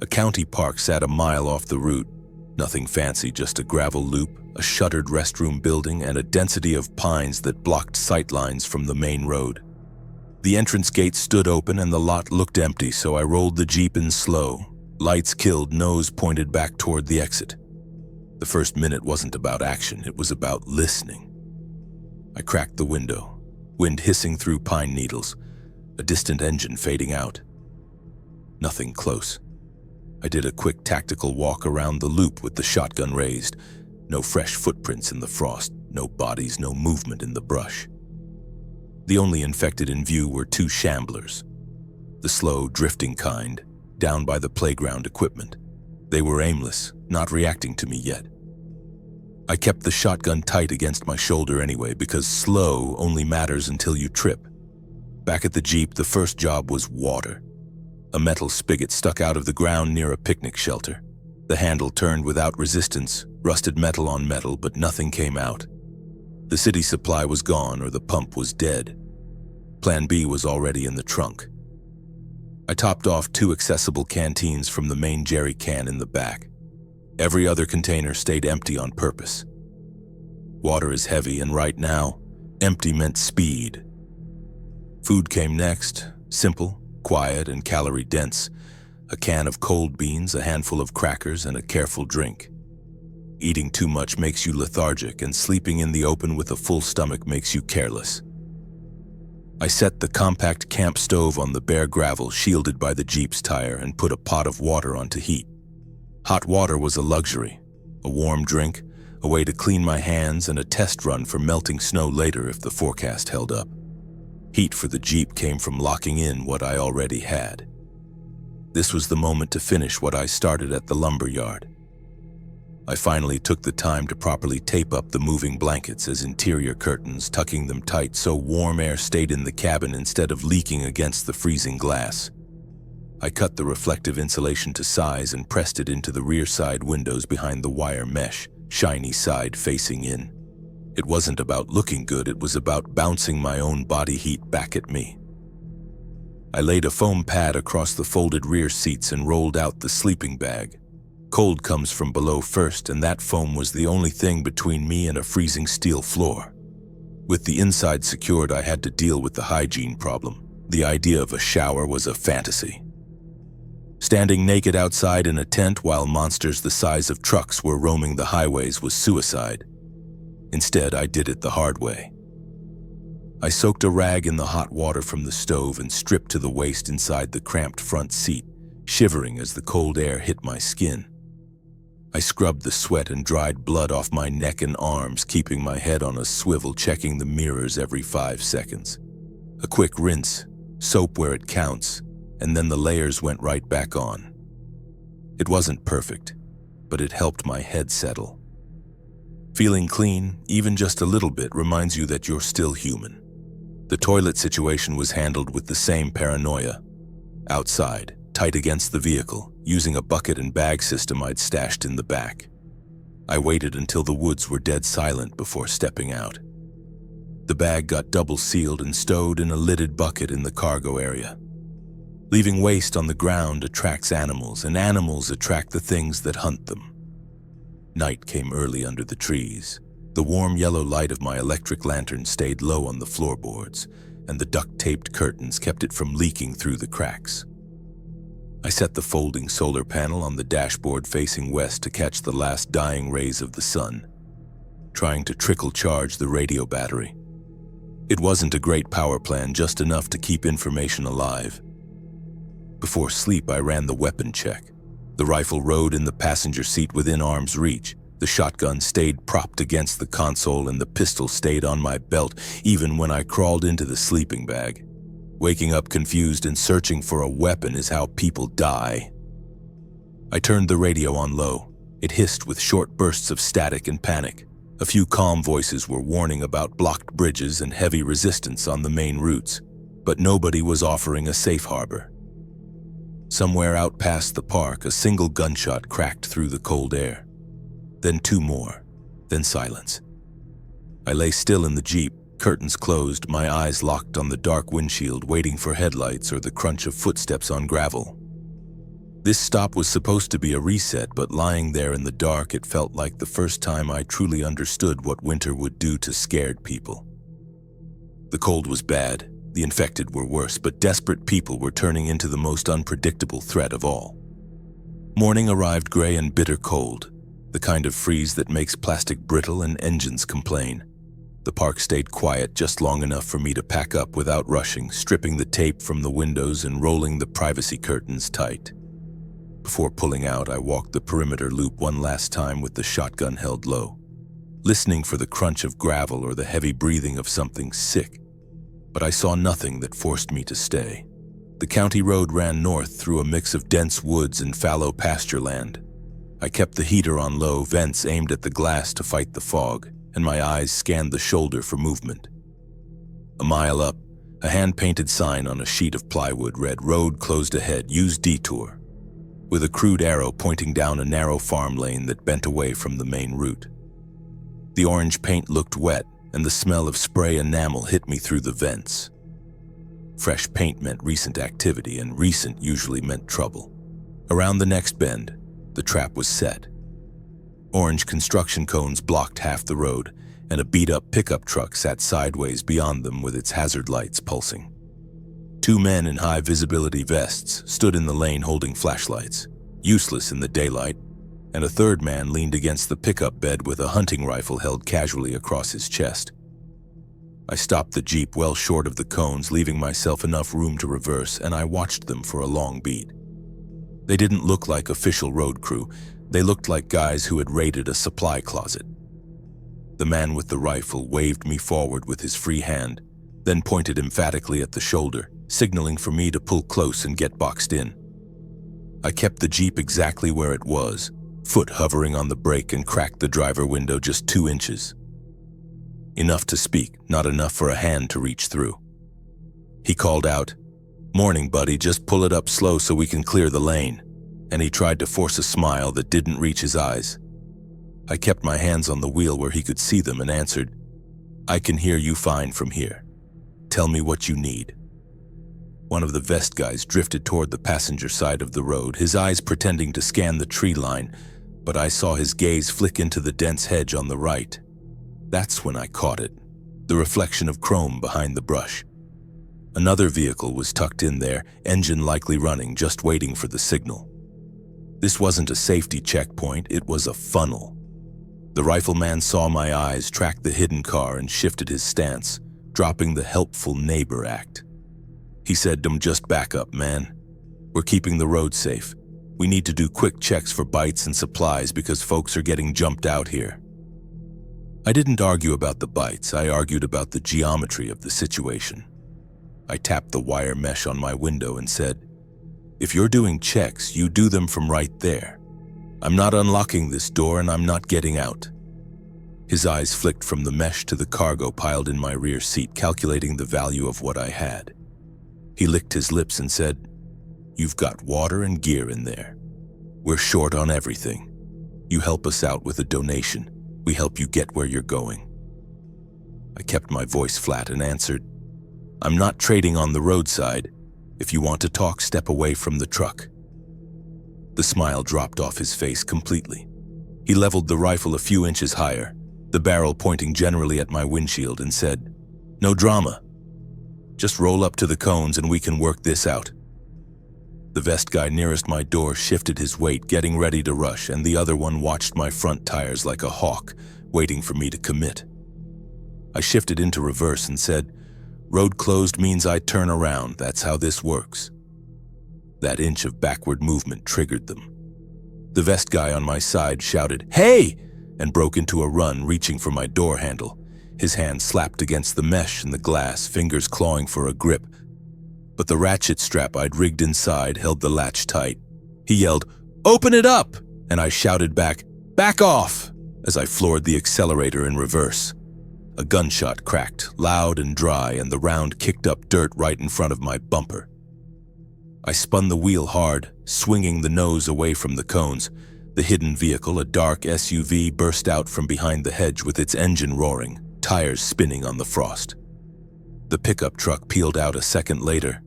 [SPEAKER 1] A county park sat a mile off the route. Nothing fancy, just a gravel loop, a shuttered restroom building, and a density of pines that blocked sightlines from the main road. The entrance gate stood open and the lot looked empty, so I rolled the Jeep in slow. Lights killed, nose pointed back toward the exit. The first minute wasn't about action, it was about listening. I cracked the window, wind hissing through pine needles, a distant engine fading out. Nothing close. I did a quick tactical walk around the loop with the shotgun raised. No fresh footprints in the frost, no bodies, no movement in the brush. The only infected in view were 2 shamblers, the slow, drifting kind, down by the playground equipment. They were aimless, not reacting to me yet. I kept the shotgun tight against my shoulder anyway, because slow only matters until you trip. Back at the Jeep, the first job was water. A metal spigot stuck out of the ground near a picnic shelter. The handle turned without resistance, rusted metal on metal, but nothing came out. The city supply was gone, or the pump was dead. Plan B was already in the trunk. I topped off 2 accessible canteens from the main jerry can in the back. Every other container stayed empty on purpose. Water is heavy, and right now, empty meant speed. Food came next, simple, quiet, and calorie-dense. A can of cold beans, a handful of crackers, and a careful drink. Eating too much makes you lethargic, and sleeping in the open with a full stomach makes you careless. I set the compact camp stove on the bare gravel shielded by the Jeep's tire and put a pot of water on to heat. Hot water was a luxury, a warm drink, a way to clean my hands, and a test run for melting snow later if the forecast held up. Heat for the Jeep came from locking in what I already had. This was the moment to finish what I started at the lumber yard. I finally took the time to properly tape up the moving blankets as interior curtains, tucking them tight so warm air stayed in the cabin instead of leaking against the freezing glass. I cut the reflective insulation to size and pressed it into the rear side windows behind the wire mesh, shiny side facing in. It wasn't about looking good, it was about bouncing my own body heat back at me. I laid a foam pad across the folded rear seats and rolled out the sleeping bag. Cold comes from below first, and that foam was the only thing between me and a freezing steel floor. With the inside secured, I had to deal with the hygiene problem. The idea of a shower was a fantasy. Standing naked outside in a tent while monsters the size of trucks were roaming the highways was suicide. Instead, I did it the hard way. I soaked a rag in the hot water from the stove and stripped to the waist inside the cramped front seat, shivering as the cold air hit my skin. I scrubbed the sweat and dried blood off my neck and arms, keeping my head on a swivel, checking the mirrors every 5 seconds. A quick rinse, soap where it counts, and then the layers went right back on. It wasn't perfect, but it helped my head settle. Feeling clean, even just a little bit, reminds you that you're still human. The toilet situation was handled with the same paranoia. Outside, tight against the vehicle, using a bucket and bag system I'd stashed in the back. I waited until the woods were dead silent before stepping out. The bag got double sealed and stowed in a lidded bucket in the cargo area. Leaving waste on the ground attracts animals, and animals attract the things that hunt them. Night came early under the trees. The warm yellow light of my electric lantern stayed low on the floorboards, and the duct-taped curtains kept it from leaking through the cracks. I set the folding solar panel on the dashboard facing west to catch the last dying rays of the sun, trying to trickle charge the radio battery. It wasn't a great power plan, just enough to keep information alive. Before sleep, I ran the weapon check. The rifle rode in the passenger seat within arm's reach. The shotgun stayed propped against the console, and the pistol stayed on my belt even when I crawled into the sleeping bag. Waking up confused and searching for a weapon is how people die. I turned the radio on low. It hissed with short bursts of static and panic. A few calm voices were warning about blocked bridges and heavy resistance on the main routes, but nobody was offering a safe harbor. Somewhere out past the park, a single gunshot cracked through the cold air. Then 2 more, then silence. I lay still in the Jeep, curtains closed, my eyes locked on the dark windshield, waiting for headlights or the crunch of footsteps on gravel. This stop was supposed to be a reset, but lying there in the dark, it felt like the first time I truly understood what winter would do to scared people. The cold was bad, the infected were worse, but desperate people were turning into the most unpredictable threat of all. Morning arrived gray and bitter cold, the kind of freeze that makes plastic brittle and engines complain. The park stayed quiet just long enough for me to pack up without rushing, stripping the tape from the windows and rolling the privacy curtains tight. Before pulling out, I walked the perimeter loop one last time with the shotgun held low, listening for the crunch of gravel or the heavy breathing of something sick. But I saw nothing that forced me to stay. The county road ran north through a mix of dense woods and fallow pasture land. I kept the heater on low, vents aimed at the glass to fight the fog, and my eyes scanned the shoulder for movement. A mile up, a hand-painted sign on a sheet of plywood read, "Road closed ahead, use detour," with a crude arrow pointing down a narrow farm lane that bent away from the main route. The orange paint looked wet, and the smell of spray enamel hit me through the vents. Fresh paint meant recent activity, and recent usually meant trouble. Around the next bend, the trap was set. Orange construction cones blocked half the road, and a beat-up pickup truck sat sideways beyond them with its hazard lights pulsing. Two men in high-visibility vests stood in the lane holding flashlights, useless in the daylight, and a third man leaned against the pickup bed with a hunting rifle held casually across his chest. I stopped the Jeep well short of the cones, leaving myself enough room to reverse, and I watched them for a long beat. They didn't look like official road crew. They looked like guys who had raided a supply closet. The man with the rifle waved me forward with his free hand, then pointed emphatically at the shoulder, signaling for me to pull close and get boxed in. I kept the Jeep exactly where it was, foot hovering on the brake, and cracked the driver window just 2 inches. Enough to speak, not enough for a hand to reach through. He called out, "Morning, buddy, just pull it up slow so we can clear the lane," and he tried to force a smile that didn't reach his eyes. I kept my hands on the wheel where he could see them and answered, "I can hear you fine from here. Tell me what you need." One of the vest guys drifted toward the passenger side of the road, his eyes pretending to scan the tree line, but I saw his gaze flick into the dense hedge on the right. That's when I caught it, the reflection of chrome behind the brush. Another vehicle was tucked in there, engine likely running, just waiting for the signal. This wasn't a safety checkpoint, it was a funnel. The rifleman saw my eyes, tracked the hidden car, and shifted his stance, dropping the helpful neighbor act. He said, "Just back up, man. We're keeping the road safe. We need to do quick checks for bites and supplies because folks are getting jumped out here." I didn't argue about the bites, I argued about the geometry of the situation. I tapped the wire mesh on my window and said, "If you're doing checks, you do them from right there. I'm not unlocking this door and I'm not getting out." His eyes flicked from the mesh to the cargo piled in my rear seat, calculating the value of what I had. He licked his lips and said, "You've got water and gear in there. We're short on everything. You help us out with a donation. We help you get where you're going." I kept my voice flat and answered, "I'm not trading on the roadside. If you want to talk, step away from the truck." The smile dropped off his face completely. He leveled the rifle a few inches higher, the barrel pointing generally at my windshield, and said, "No drama. Just roll up to the cones and we can work this out." The vest guy nearest my door shifted his weight, getting ready to rush, and the other one watched my front tires like a hawk, waiting for me to commit. I shifted into reverse and said, "Road closed means I turn around. That's how this works." That inch of backward movement triggered them. The vest guy on my side shouted, "Hey!" and broke into a run, reaching for my door handle. His hand slapped against the mesh and the glass, fingers clawing for a grip. But the ratchet strap I'd rigged inside held the latch tight. He yelled, "Open it up!" and I shouted back, "Back off!" as I floored the accelerator in reverse. A gunshot cracked, loud and dry, and the round kicked up dirt right in front of my bumper. I spun the wheel hard, swinging the nose away from the cones. The hidden vehicle, a dark SUV, burst out from behind the hedge with its engine roaring, tires spinning on the frost. The pickup truck peeled out a second later.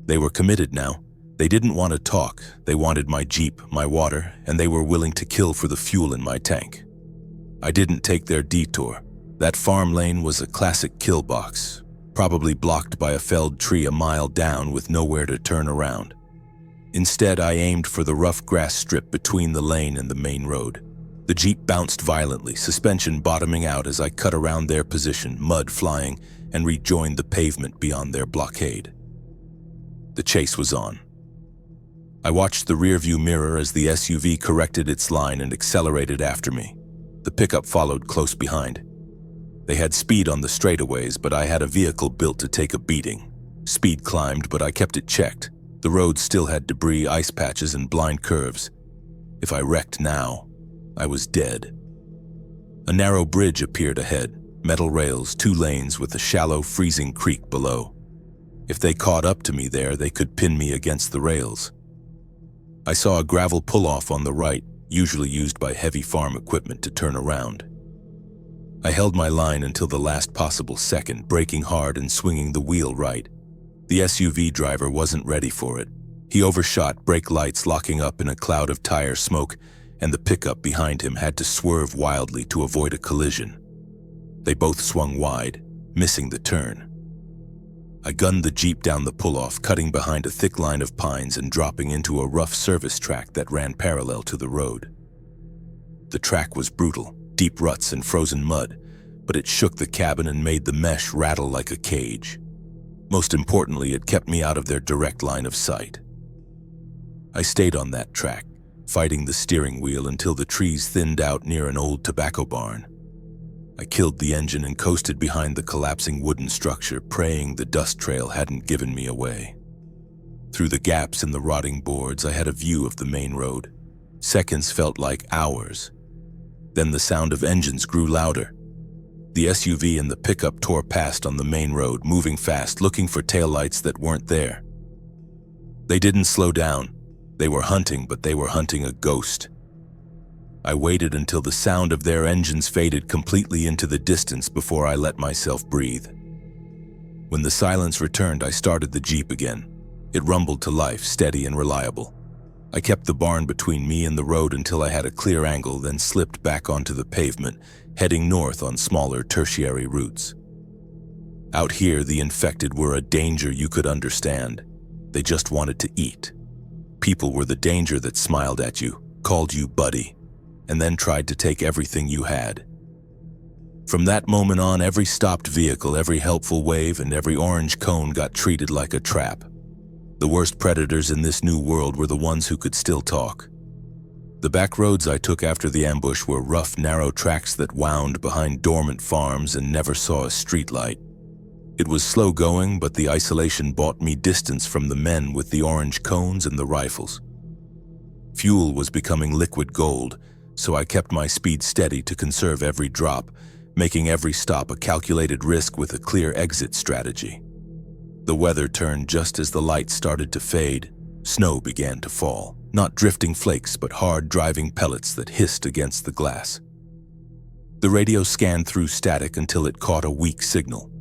[SPEAKER 1] They were committed now. They didn't want to talk. They wanted my Jeep, my water, and they were willing to kill for the fuel in my tank. I didn't take their detour. That farm lane was a classic kill box, probably blocked by a felled tree a mile down with nowhere to turn around. Instead, I aimed for the rough grass strip between the lane and the main road. The Jeep bounced violently, suspension bottoming out as I cut around their position, mud flying, and rejoined the pavement beyond their blockade. The chase was on. I watched the rearview mirror as the SUV corrected its line and accelerated after me. The pickup followed close behind. They had speed on the straightaways, but I had a vehicle built to take a beating. Speed climbed, but I kept it checked. The road still had debris, ice patches, and blind curves. If I wrecked now, I was dead. A narrow bridge appeared ahead, metal rails, 2 lanes with a shallow, freezing creek below. If they caught up to me there, they could pin me against the rails. I saw a gravel pull-off on the right, usually used by heavy farm equipment to turn around. I held my line until the last possible second, braking hard and swinging the wheel right. The SUV driver wasn't ready for it. He overshot, brake lights locking up in a cloud of tire smoke, and the pickup behind him had to swerve wildly to avoid a collision. They both swung wide, missing the turn. I gunned the Jeep down the pull-off, cutting behind a thick line of pines and dropping into a rough service track that ran parallel to the road. The track was brutal, deep ruts and frozen mud, but it shook the cabin and made the mesh rattle like a cage. Most importantly, it kept me out of their direct line of sight. I stayed on that track, fighting the steering wheel until the trees thinned out near an old tobacco barn. I killed the engine and coasted behind the collapsing wooden structure, praying the dust trail hadn't given me away. Through the gaps in the rotting boards, I had a view of the main road. Seconds felt like hours. Then the sound of engines grew louder. The SUV and the pickup tore past on the main road, moving fast, looking for taillights that weren't there. They didn't slow down. They were hunting, but they were hunting a ghost. I waited until the sound of their engines faded completely into the distance before I let myself breathe. When the silence returned, I started the Jeep again. It rumbled to life, steady and reliable. I kept the barn between me and the road until I had a clear angle, then slipped back onto the pavement, heading north on smaller tertiary routes. Out here, the infected were a danger you could understand. They just wanted to eat. People were the danger that smiled at you, called you buddy, and then tried to take everything you had. From that moment on, every stopped vehicle, every helpful wave, and every orange cone got treated like a trap. The worst predators in this new world were the ones who could still talk. The back roads I took after the ambush were rough, narrow tracks that wound behind dormant farms and never saw a street light. It was slow going, but the isolation bought me distance from the men with the orange cones and the rifles. Fuel was becoming liquid gold, so I kept my speed steady to conserve every drop, making every stop a calculated risk with a clear exit strategy. The weather turned just as the lights started to fade. Snow began to fall, not drifting flakes but hard driving pellets that hissed against the glass. The radio scanned through static until it caught a weak signal.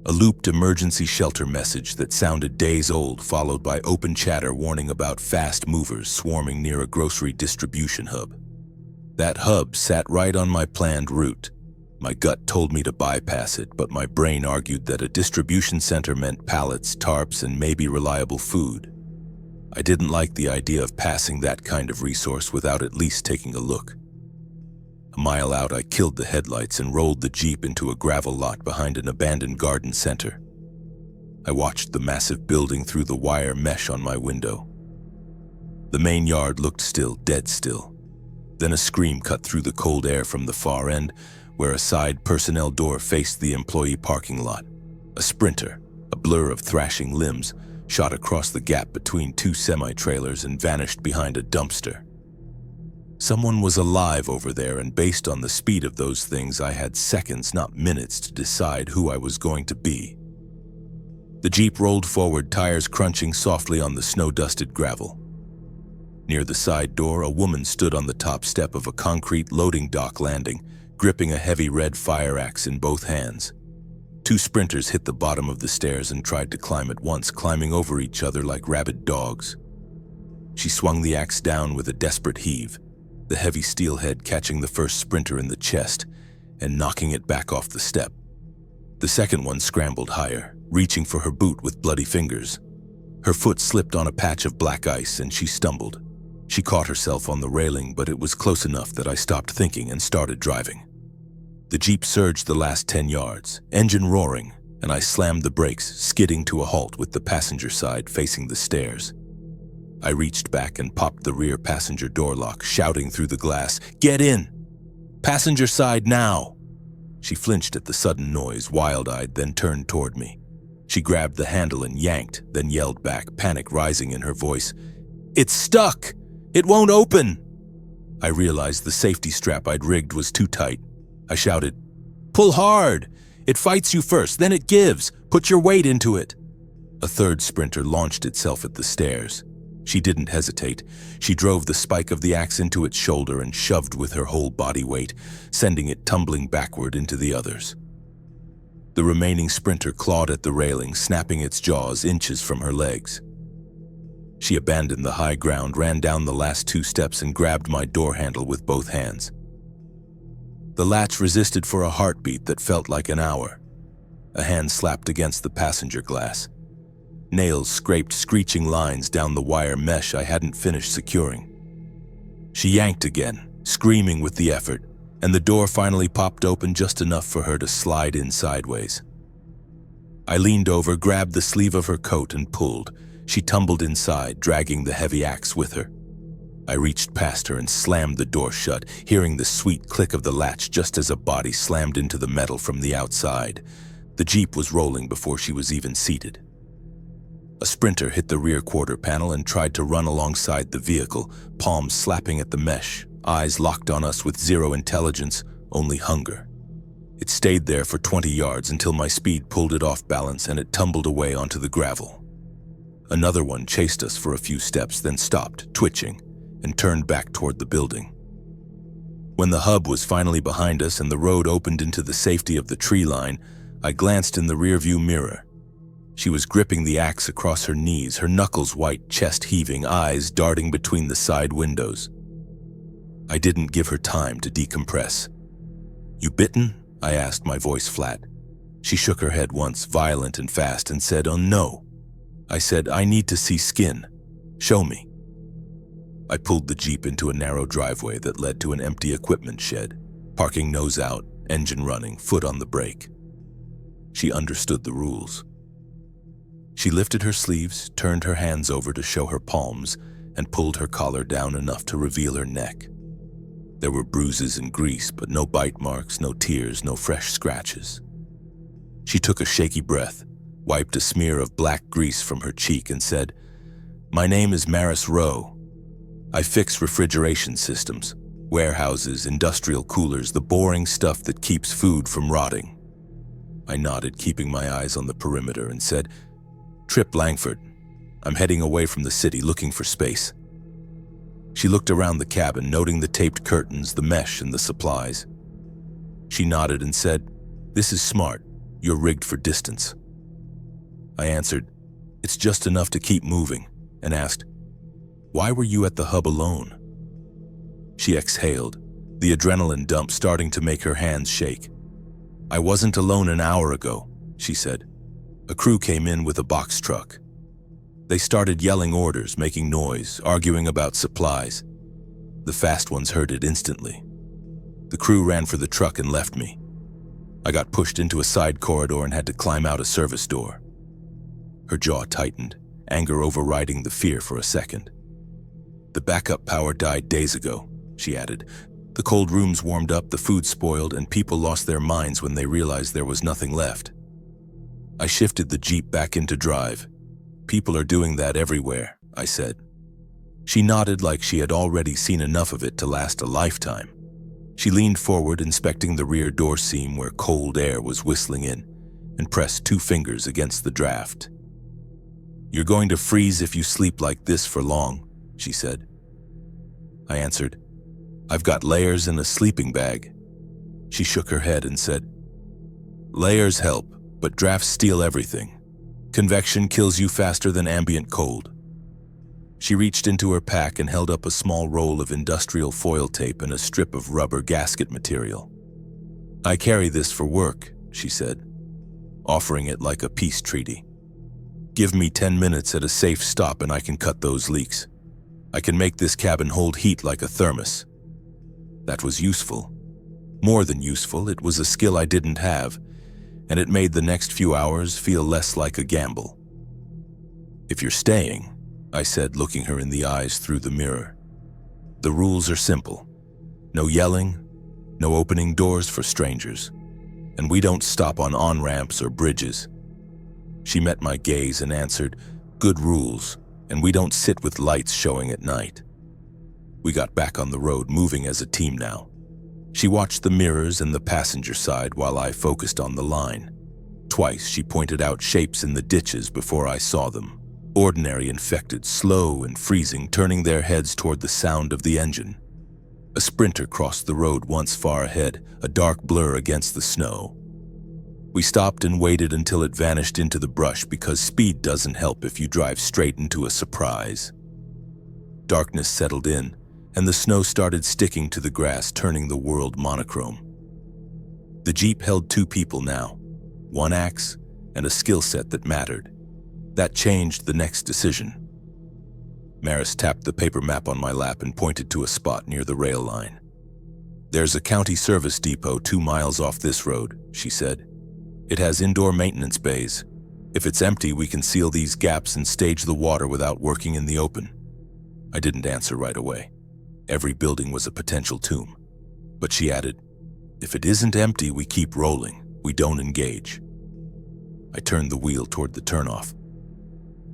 [SPEAKER 1] A looped emergency shelter message that sounded days old, followed by open chatter warning about fast movers swarming near a grocery distribution hub. That hub sat right on my planned route. My gut told me to bypass it, but my brain argued that a distribution center meant pallets, tarps, and maybe reliable food. I didn't like the idea of passing that kind of resource without at least taking a look. A mile out, I killed the headlights and rolled the Jeep into a gravel lot behind an abandoned garden center. I watched the massive building through the wire mesh on my window. The main yard looked still, dead still. Then a scream cut through the cold air from the far end, where a side personnel door faced the employee parking lot. A sprinter, a blur of thrashing limbs, shot across the gap between 2 semi-trailers and vanished behind a dumpster. Someone was alive over there, and based on the speed of those things, I had seconds, not minutes, to decide who I was going to be. The Jeep rolled forward, tires crunching softly on the snow-dusted gravel. Near the side door, a woman stood on the top step of a concrete loading dock landing, gripping a heavy red fire axe in both hands. 2 sprinters hit the bottom of the stairs and tried to climb at once, climbing over each other like rabid dogs. She swung the axe down with a desperate heave, the heavy steel head catching the first sprinter in the chest and knocking it back off the step. The second one scrambled higher, reaching for her boot with bloody fingers. Her foot slipped on a patch of black ice and she stumbled. She caught herself on the railing, but it was close enough that I stopped thinking and started driving. The Jeep surged the last 10 yards, engine roaring, and I slammed the brakes, skidding to a halt with the passenger side facing the stairs. I reached back and popped the rear passenger door lock, shouting through the glass, "Get in! Passenger side now!" She flinched at the sudden noise, wild-eyed, then turned toward me. She grabbed the handle and yanked, then yelled back, panic rising in her voice, "It's stuck! It won't open!" I realized the safety strap I'd rigged was too tight. I shouted, "Pull hard! It fights you first, then it gives. Put your weight into it." A third sprinter launched itself at the stairs. She didn't hesitate. She drove the spike of the axe into its shoulder and shoved with her whole body weight, sending it tumbling backward into the others. The remaining sprinter clawed at the railing, snapping its jaws inches from her legs. She abandoned the high ground, ran down the last 2 steps, and grabbed my door handle with both hands. The latch resisted for a heartbeat that felt like an hour. A hand slapped against the passenger glass. Nails scraped screeching lines down the wire mesh I hadn't finished securing. She yanked again, screaming with the effort, and the door finally popped open just enough for her to slide in sideways. I leaned over, grabbed the sleeve of her coat, and pulled. She tumbled inside, dragging the heavy axe with her. I reached past her and slammed the door shut, hearing the sweet click of the latch just as a body slammed into the metal from the outside. The Jeep was rolling before she was even seated. A sprinter hit the rear quarter panel and tried to run alongside the vehicle, palms slapping at the mesh, eyes locked on us with zero intelligence, only hunger. It stayed there for 20 yards until my speed pulled it off balance and it tumbled away onto the gravel. Another one chased us for a few steps, then stopped, twitching, and turned back toward the building. When the hub was finally behind us and the road opened into the safety of the tree line, I glanced in the rearview mirror. She was gripping the axe across her knees, her knuckles white, chest heaving, eyes darting between the side windows. I didn't give her time to decompress. "You bitten?" I asked, my voice flat. She shook her head once, violent and fast, and said, "Oh no." I said, "I need to see skin. Show me." I pulled the Jeep into a narrow driveway that led to an empty equipment shed, parking nose out, engine running, foot on the brake. She understood the rules. She lifted her sleeves, turned her hands over to show her palms, and pulled her collar down enough to reveal her neck. There were bruises and grease, but no bite marks, no tears, no fresh scratches. She took a shaky breath, wiped a smear of black grease from her cheek, and said, "My name is Rowe. I fix refrigeration systems, warehouses, industrial coolers, the boring stuff that keeps food from rotting." I nodded, keeping my eyes on the perimeter, and said, "Tripp Langford. I'm heading away from the city, looking for space." She looked around the cabin, noting the taped curtains, the mesh, and the supplies. She nodded and said, "This is smart. You're rigged for distance." I answered, "It's just enough to keep moving," and asked, "Why were you at the hub alone?" She exhaled, the adrenaline dump starting to make her hands shake. "I wasn't alone an hour ago," she said. "A crew came in with a box truck. They started yelling orders, making noise, arguing about supplies. The fast ones heard it instantly. The crew ran for the truck and left me. I got pushed into a side corridor and had to climb out a service door." Her jaw tightened, anger overriding the fear for a second. "The backup power died days ago," she added. "The cold rooms warmed up, the food spoiled, and people lost their minds when they realized there was nothing left." I shifted the Jeep back into drive. "People are doing that everywhere," I said. She nodded like she had already seen enough of it to last a lifetime. She leaned forward, inspecting the rear door seam where cold air was whistling in, and pressed 2 fingers against the draft. "You're going to freeze if you sleep like this for long," she said. I answered, "I've got layers and a sleeping bag." She shook her head and said, "Layers help, but drafts steal everything. Convection kills you faster than ambient cold." She reached into her pack and held up a small roll of industrial foil tape and a strip of rubber gasket material. "I carry this for work," she said, offering it like a peace treaty. "Give me 10 minutes at a safe stop and I can cut those leaks. I can make this cabin hold heat like a thermos." That was useful. More than useful, it was a skill I didn't have, and it made the next few hours feel less like a gamble. "If you're staying," I said, looking her in the eyes through the mirror, "the rules are simple. No yelling, no opening doors for strangers, and we don't stop on on-ramps or bridges." She met my gaze and answered, "Good rules, and we don't sit with lights showing at night." We got back on the road, moving as a team now. She watched the mirrors and the passenger side while I focused on the line. Twice she pointed out shapes in the ditches before I saw them. Ordinary infected, slow and freezing, turning their heads toward the sound of the engine. A sprinter crossed the road once far ahead, a dark blur against the snow. We stopped and waited until it vanished into the brush because speed doesn't help if you drive straight into a surprise. Darkness settled in, and the snow started sticking to the grass, turning the world monochrome. The Jeep held 2 people now, 1 axe and a skill set that mattered. That changed the next decision. Maris tapped the paper map on my lap and pointed to a spot near the rail line. "There's a county service depot 2 miles off this road," she said. "It has indoor maintenance bays. If it's empty, we can seal these gaps and stage the water without working in the open." I didn't answer right away. Every building was a potential tomb. But she added, "If it isn't empty, we keep rolling. We don't engage." I turned the wheel toward the turnoff.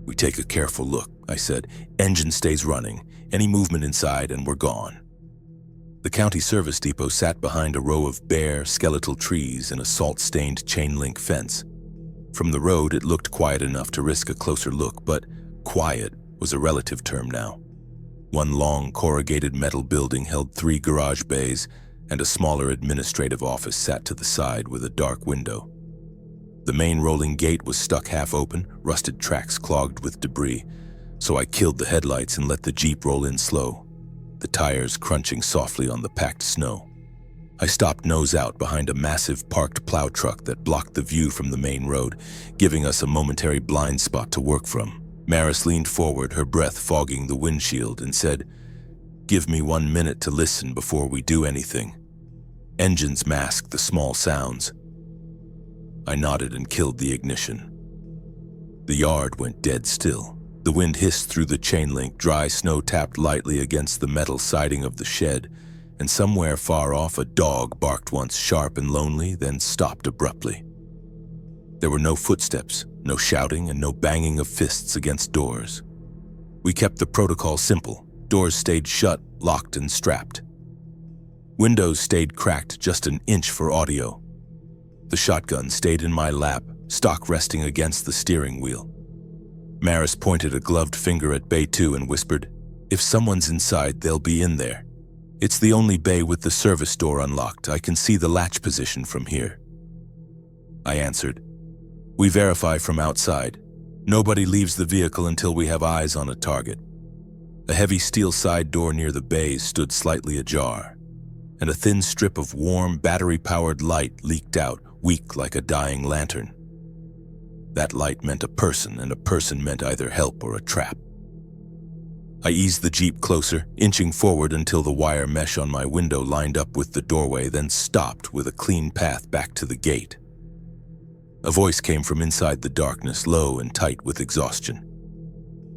[SPEAKER 1] "We take a careful look," I said. "Engine stays running. Any movement inside and we're gone." The county service depot sat behind a row of bare, skeletal trees and a salt-stained chain-link fence. From the road, it looked quiet enough to risk a closer look, but quiet was a relative term now. One long, corrugated metal building held 3 garage bays, and a smaller administrative office sat to the side with a dark window. The main rolling gate was stuck half open, rusted tracks clogged with debris, so I killed the headlights and let the Jeep roll in slow, the tires crunching softly on the packed snow. I stopped nose out behind a massive parked plow truck that blocked the view from the main road, giving us a momentary blind spot to work from. Maris leaned forward, her breath fogging the windshield, and said, "Give me 1 minute to listen before we do anything." Engines masked the small sounds. I nodded and killed the ignition. The yard went dead still. The wind hissed through the chain link, dry snow tapped lightly against the metal siding of the shed, and somewhere far off a dog barked once sharp and lonely, then stopped abruptly. There were no footsteps, no shouting, and no banging of fists against doors. We kept the protocol simple. Doors stayed shut, locked, and strapped. Windows stayed cracked just an inch for audio. The shotgun stayed in my lap, stock resting against the steering wheel. Maris pointed a gloved finger at Bay 2 and whispered, "If someone's inside, they'll be in there. It's the only bay with the service door unlocked. I can see the latch position from here." I answered, "We verify from outside. Nobody leaves the vehicle until we have eyes on a target." A heavy steel side door near the bays stood slightly ajar, and a thin strip of warm, battery-powered light leaked out, weak like a dying lantern. That light meant a person, and a person meant either help or a trap. I eased the Jeep closer, inching forward until the wire mesh on my window lined up with the doorway, then stopped with a clean path back to the gate. A voice came from inside the darkness, low and tight with exhaustion.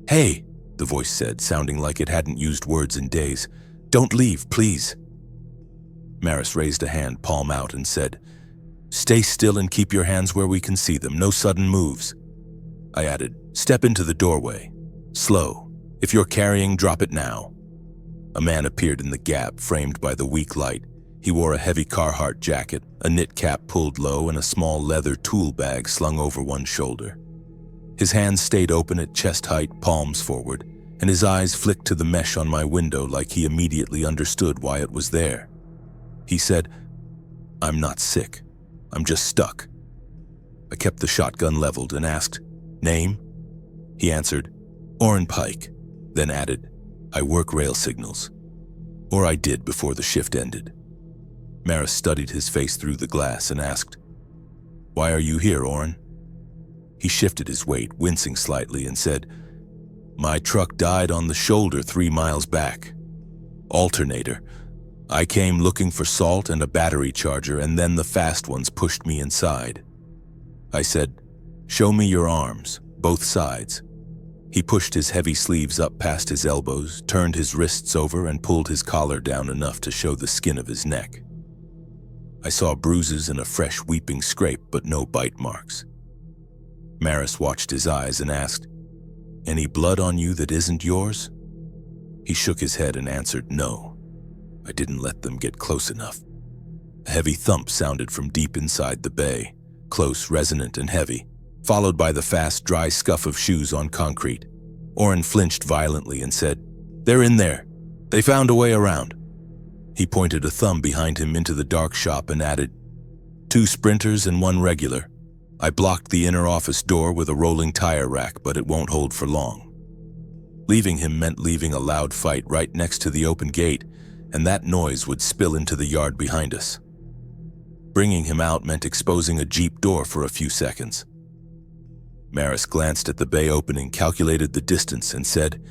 [SPEAKER 1] "Hey," the voice said, sounding like it hadn't used words in days. "Don't leave, please." Maris raised a hand, palm out, and said, "Stay still and keep your hands where we can see them. No sudden moves." I added, "Step into the doorway. Slow. If you're carrying, drop it now." A man appeared in the gap, framed by the weak light. He wore a heavy Carhartt jacket, a knit cap pulled low, and a small leather tool bag slung over one shoulder. His hands stayed open at chest height, palms forward, and his eyes flicked to the mesh on my window like he immediately understood why it was there. He said, "I'm not sick. I'm just stuck." I kept the shotgun leveled and asked, "Name?" He answered, "Oren Pike," then added, "I work rail signals." Or I did before the shift ended. Maris studied his face through the glass and asked, "Why are you here, Oren?" He shifted his weight, wincing slightly, and said, "My truck died on the shoulder 3 miles back. Alternator. I came looking for salt and a battery charger, and then the fast ones pushed me inside." I said, "Show me your arms, both sides." He pushed his heavy sleeves up past his elbows, turned his wrists over, and pulled his collar down enough to show the skin of his neck. I saw bruises and a fresh weeping scrape, but no bite marks. Maris watched his eyes and asked, "Any blood on you that isn't yours?" He shook his head and answered no. I didn't let them get close enough. A heavy thump sounded from deep inside the bay, close, resonant, and heavy, followed by the fast, dry scuff of shoes on concrete. Oren flinched violently and said, "They're in there. They found a way around." He pointed a thumb behind him into the dark shop and added, "2 sprinters and 1 regular. I blocked the inner office door with a rolling tire rack, but it won't hold for long." Leaving him meant leaving a loud fight right next to the open gate, and that noise would spill into the yard behind us. Bringing him out meant exposing a Jeep door for a few seconds. Maris glanced at the bay opening, calculated the distance, and said,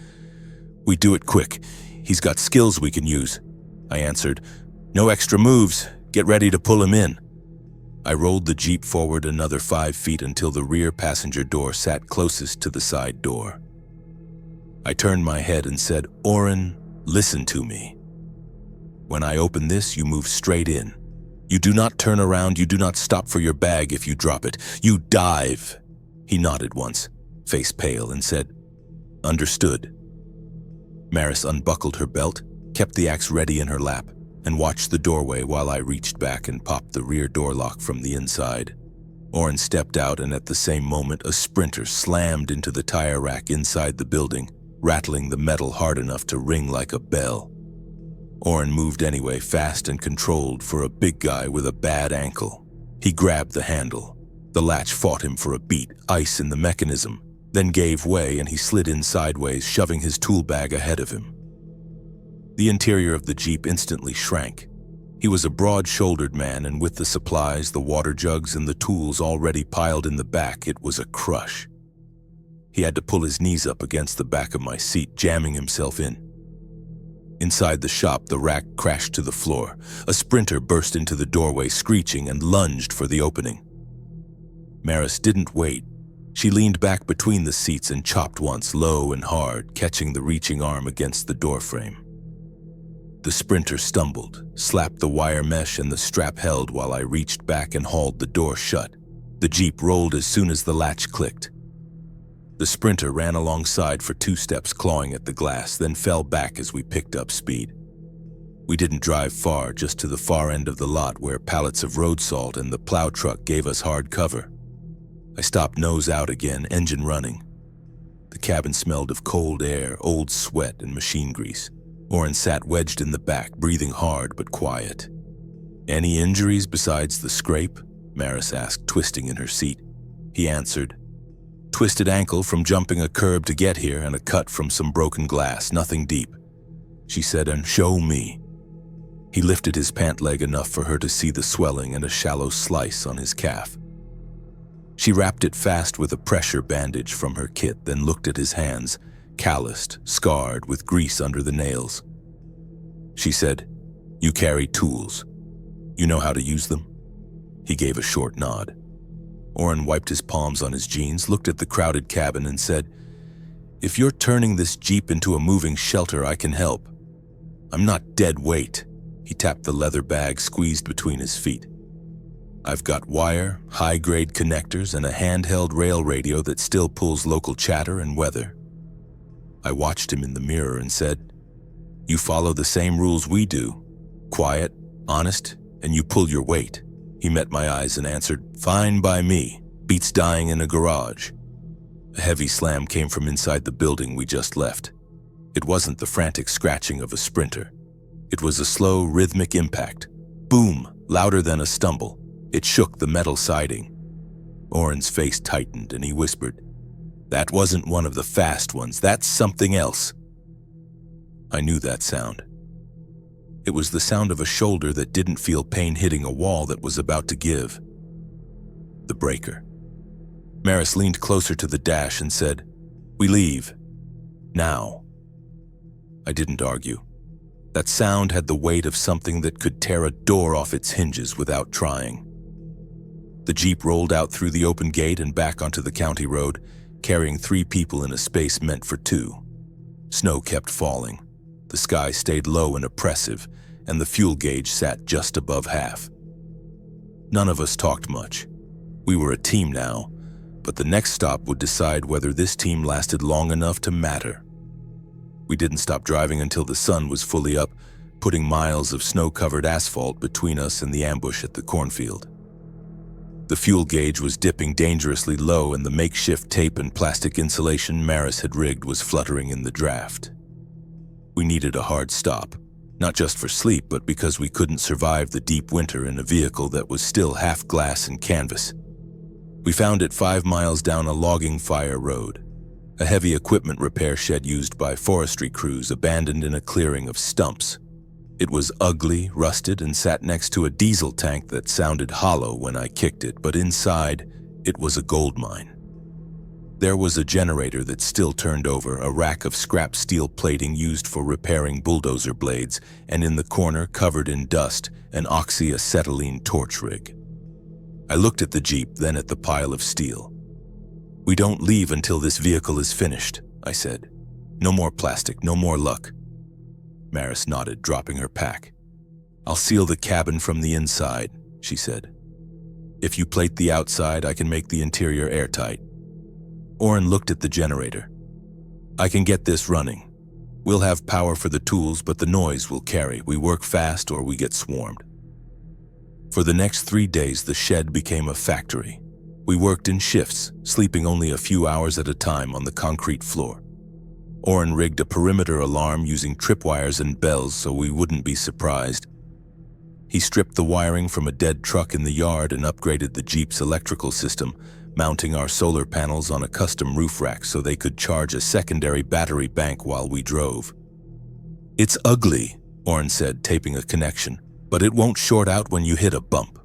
[SPEAKER 1] "We do it quick. He's got skills we can use." I answered, "No extra moves. Get ready to pull him in." I rolled the Jeep forward another 5 feet until the rear passenger door sat closest to the side door. I turned my head and said, "Oren, listen to me. When I open this, you move straight in. You do not turn around, you do not stop for your bag if you drop it. You dive." He nodded once, face pale, and said, "Understood." Maris unbuckled her belt, kept the axe ready in her lap, and watched the doorway while I reached back and popped the rear door lock from the inside. Oren stepped out, and at the same moment, a sprinter slammed into the tire rack inside the building, rattling the metal hard enough to ring like a bell. Oren moved anyway, fast and controlled for a big guy with a bad ankle. He grabbed the handle. The latch fought him for a beat, ice in the mechanism, then gave way and he slid in sideways, shoving his tool bag ahead of him. The interior of the Jeep instantly shrank. He was a broad-shouldered man, and with the supplies, the water jugs, and the tools already piled in the back, it was a crush. He had to pull his knees up against the back of my seat, jamming himself in. Inside the shop, the rack crashed to the floor. A sprinter burst into the doorway, screeching, and lunged for the opening. Maris didn't wait. She leaned back between the seats and chopped once, low and hard, catching the reaching arm against the doorframe. The sprinter stumbled, slapped the wire mesh, and the strap held while I reached back and hauled the door shut. The Jeep rolled as soon as the latch clicked. The sprinter ran alongside for 2 steps, clawing at the glass, then fell back as we picked up speed. We didn't drive far, just to the far end of the lot where pallets of road salt and the plow truck gave us hard cover. I stopped nose out again, engine running. The cabin smelled of cold air, old sweat, and machine grease. Oren sat wedged in the back, breathing hard but quiet. "Any injuries besides the scrape?" Maris asked, twisting in her seat. He answered, "Twisted ankle from jumping a curb to get here, and a cut from some broken glass, nothing deep." She said, "And show me." He lifted his pant leg enough for her to see the swelling and a shallow slice on his calf. She wrapped it fast with a pressure bandage from her kit, then looked at his hands, calloused, scarred, with grease under the nails. She said, "You carry tools. You know how to use them?" He gave a short nod. Oren wiped his palms on his jeans, looked at the crowded cabin, and said, "If you're turning this Jeep into a moving shelter, I can help. I'm not dead weight." He tapped the leather bag squeezed between his feet. "I've got wire, high-grade connectors, and a handheld rail radio that still pulls local chatter and weather." I watched him in the mirror and said, "You follow the same rules we do. Quiet, honest, and you pull your weight." He met my eyes and answered, "Fine by me. Beats dying in a garage." A heavy slam came from inside the building we just left. It wasn't the frantic scratching of a sprinter. It was a slow, rhythmic impact. Boom, louder than a stumble. It shook the metal siding. Oren's face tightened and he whispered, "That wasn't one of the fast ones. That's something else." I knew that sound. It was the sound of a shoulder that didn't feel pain hitting a wall that was about to give. The breaker. Maris leaned closer to the dash and said, "We leave. Now." I didn't argue. That sound had the weight of something that could tear a door off its hinges without trying. The Jeep rolled out through the open gate and back onto the county road, carrying 3 people in a space meant for 2. Snow kept falling. The sky stayed low and oppressive, and the fuel gauge sat just above half. None of us talked much. We were a team now, but the next stop would decide whether this team lasted long enough to matter. We didn't stop driving until the sun was fully up, putting miles of snow-covered asphalt between us and the ambush at the cornfield. The fuel gauge was dipping dangerously low, and the makeshift tape and plastic insulation Maris had rigged was fluttering in the draft. We needed a hard stop, not just for sleep, but because we couldn't survive the deep winter in a vehicle that was still half glass and canvas. We found it 5 miles down a logging fire road, a heavy equipment repair shed used by forestry crews abandoned in a clearing of stumps. It was ugly, rusted, and sat next to a diesel tank that sounded hollow when I kicked it, but inside, it was a gold mine. There was a generator that still turned over, a rack of scrap steel plating used for repairing bulldozer blades, and in the corner, covered in dust, an oxyacetylene torch rig. I looked at the Jeep, then at the pile of steel. "We don't leave until this vehicle is finished," I said. "No more plastic, no more luck." Maris nodded, dropping her pack. "I'll seal the cabin from the inside," she said. "If you plate the outside, I can make the interior airtight." Oren looked at the generator. "I can get this running. We'll have power for the tools, but the noise will carry. We work fast or we get swarmed." For the next 3 days, the shed became a factory. We worked in shifts, sleeping only a few hours at a time on the concrete floor. Oren rigged a perimeter alarm using tripwires and bells so we wouldn't be surprised. He stripped the wiring from a dead truck in the yard and upgraded the Jeep's electrical system, mounting our solar panels on a custom roof rack so they could charge a secondary battery bank while we drove. "It's ugly," Oren said, taping a connection, "but it won't short out when you hit a bump."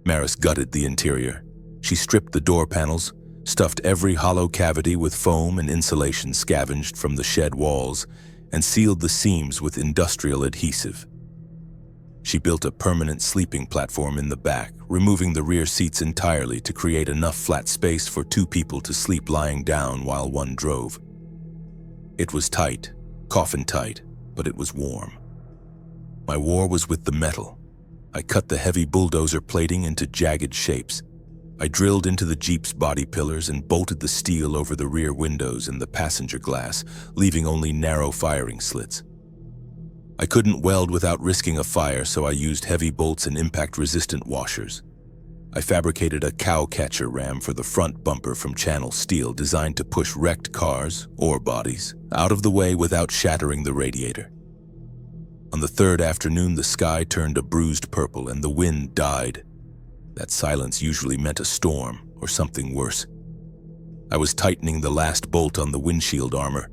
[SPEAKER 1] Maris gutted the interior. She stripped the door panels, stuffed every hollow cavity with foam and insulation scavenged from the shed walls, and sealed the seams with industrial adhesive. She built a permanent sleeping platform in the back, removing the rear seats entirely to create enough flat space for 2 people to sleep lying down while one drove. It was tight, coffin tight, but it was warm. My war was with the metal. I cut the heavy bulldozer plating into jagged shapes. I drilled into the Jeep's body pillars and bolted the steel over the rear windows and the passenger glass, leaving only narrow firing slits. I couldn't weld without risking a fire, so I used heavy bolts and impact-resistant washers. I fabricated a cow catcher ram for the front bumper from channel steel designed to push wrecked cars, or bodies, out of the way without shattering the radiator. On the 3rd afternoon, the sky turned a bruised purple and the wind died. That silence usually meant a storm or something worse. I was tightening the last bolt on the windshield armor,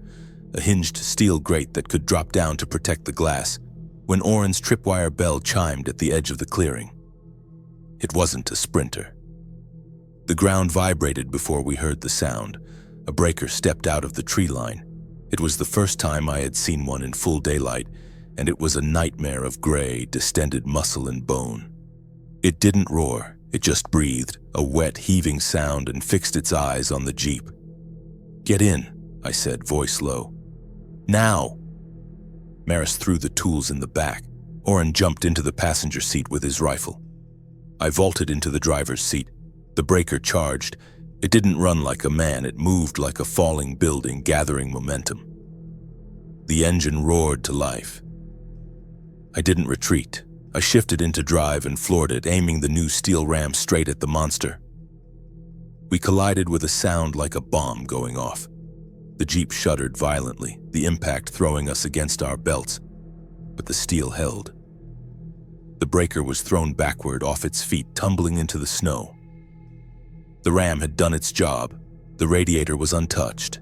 [SPEAKER 1] a hinged steel grate that could drop down to protect the glass, when Oren's tripwire bell chimed at the edge of the clearing. It wasn't a sprinter. The ground vibrated before we heard the sound. A breaker stepped out of the tree line. It was the first time I had seen one in full daylight, and it was a nightmare of gray, distended muscle and bone. It didn't roar, it just breathed, a wet, heaving sound, and fixed its eyes on the Jeep. "Get in," I said, voice low. "Now!" Maris threw the tools in the back. Oren jumped into the passenger seat with his rifle. I vaulted into the driver's seat. The breaker charged. It didn't run like a man, it moved like a falling building, gathering momentum. The engine roared to life. I didn't retreat. I shifted into drive and floored it, aiming the new steel ram straight at the monster. We collided with a sound like a bomb going off. The Jeep shuddered violently, the impact throwing us against our belts, but the steel held. The breaker was thrown backward off its feet, tumbling into the snow. The ram had done its job. The radiator was untouched.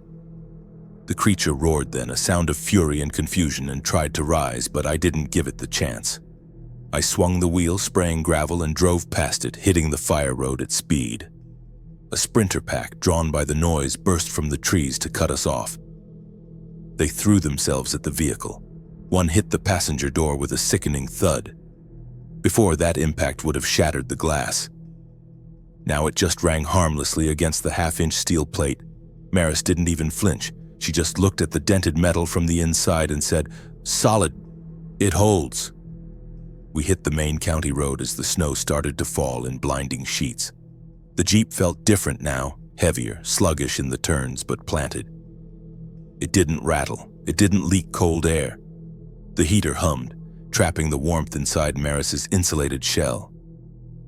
[SPEAKER 1] The creature roared then, a sound of fury and confusion, and tried to rise, but I didn't give it the chance. I swung the wheel, spraying gravel, and drove past it, hitting the fire road at speed. A sprinter pack, drawn by the noise, burst from the trees to cut us off. They threw themselves at the vehicle. One hit the passenger door with a sickening thud. Before, that impact would have shattered the glass. Now it just rang harmlessly against the half-inch steel plate. Maris didn't even flinch. She just looked at the dented metal from the inside and said, "Solid. It holds." We hit the main county road as the snow started to fall in blinding sheets. The Jeep felt different now, heavier, sluggish in the turns, but planted. It didn't rattle. It didn't leak cold air. The heater hummed, trapping the warmth inside Maris's insulated shell.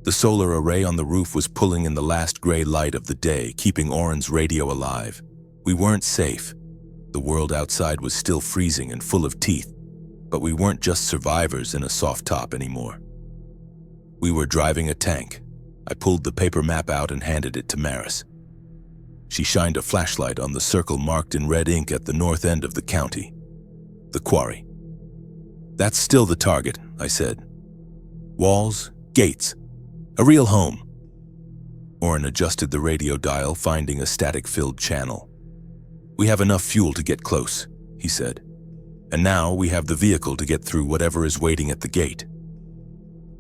[SPEAKER 1] The solar array on the roof was pulling in the last gray light of the day, keeping Oren's radio alive. We weren't safe. The world outside was still freezing and full of teeth, but we weren't just survivors in a soft top anymore. We were driving a tank. I pulled the paper map out and handed it to Maris. She shined a flashlight on the circle marked in red ink at the north end of the county. The quarry. That's still the target, I said. Walls, gates, a real home. Oren adjusted the radio dial, finding a static-filled channel. We have enough fuel to get close, he said. And now we have the vehicle to get through whatever is waiting at the gate.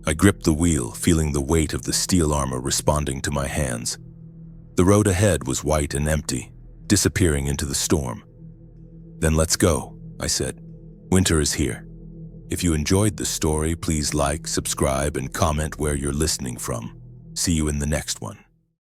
[SPEAKER 1] I gripped the wheel, feeling the weight of the steel armor responding to my hands. The road ahead was white and empty, disappearing into the storm. Then let's go, I said. Winter is here. If you enjoyed the story, please like, subscribe, and comment where you're listening from. See you in the next one.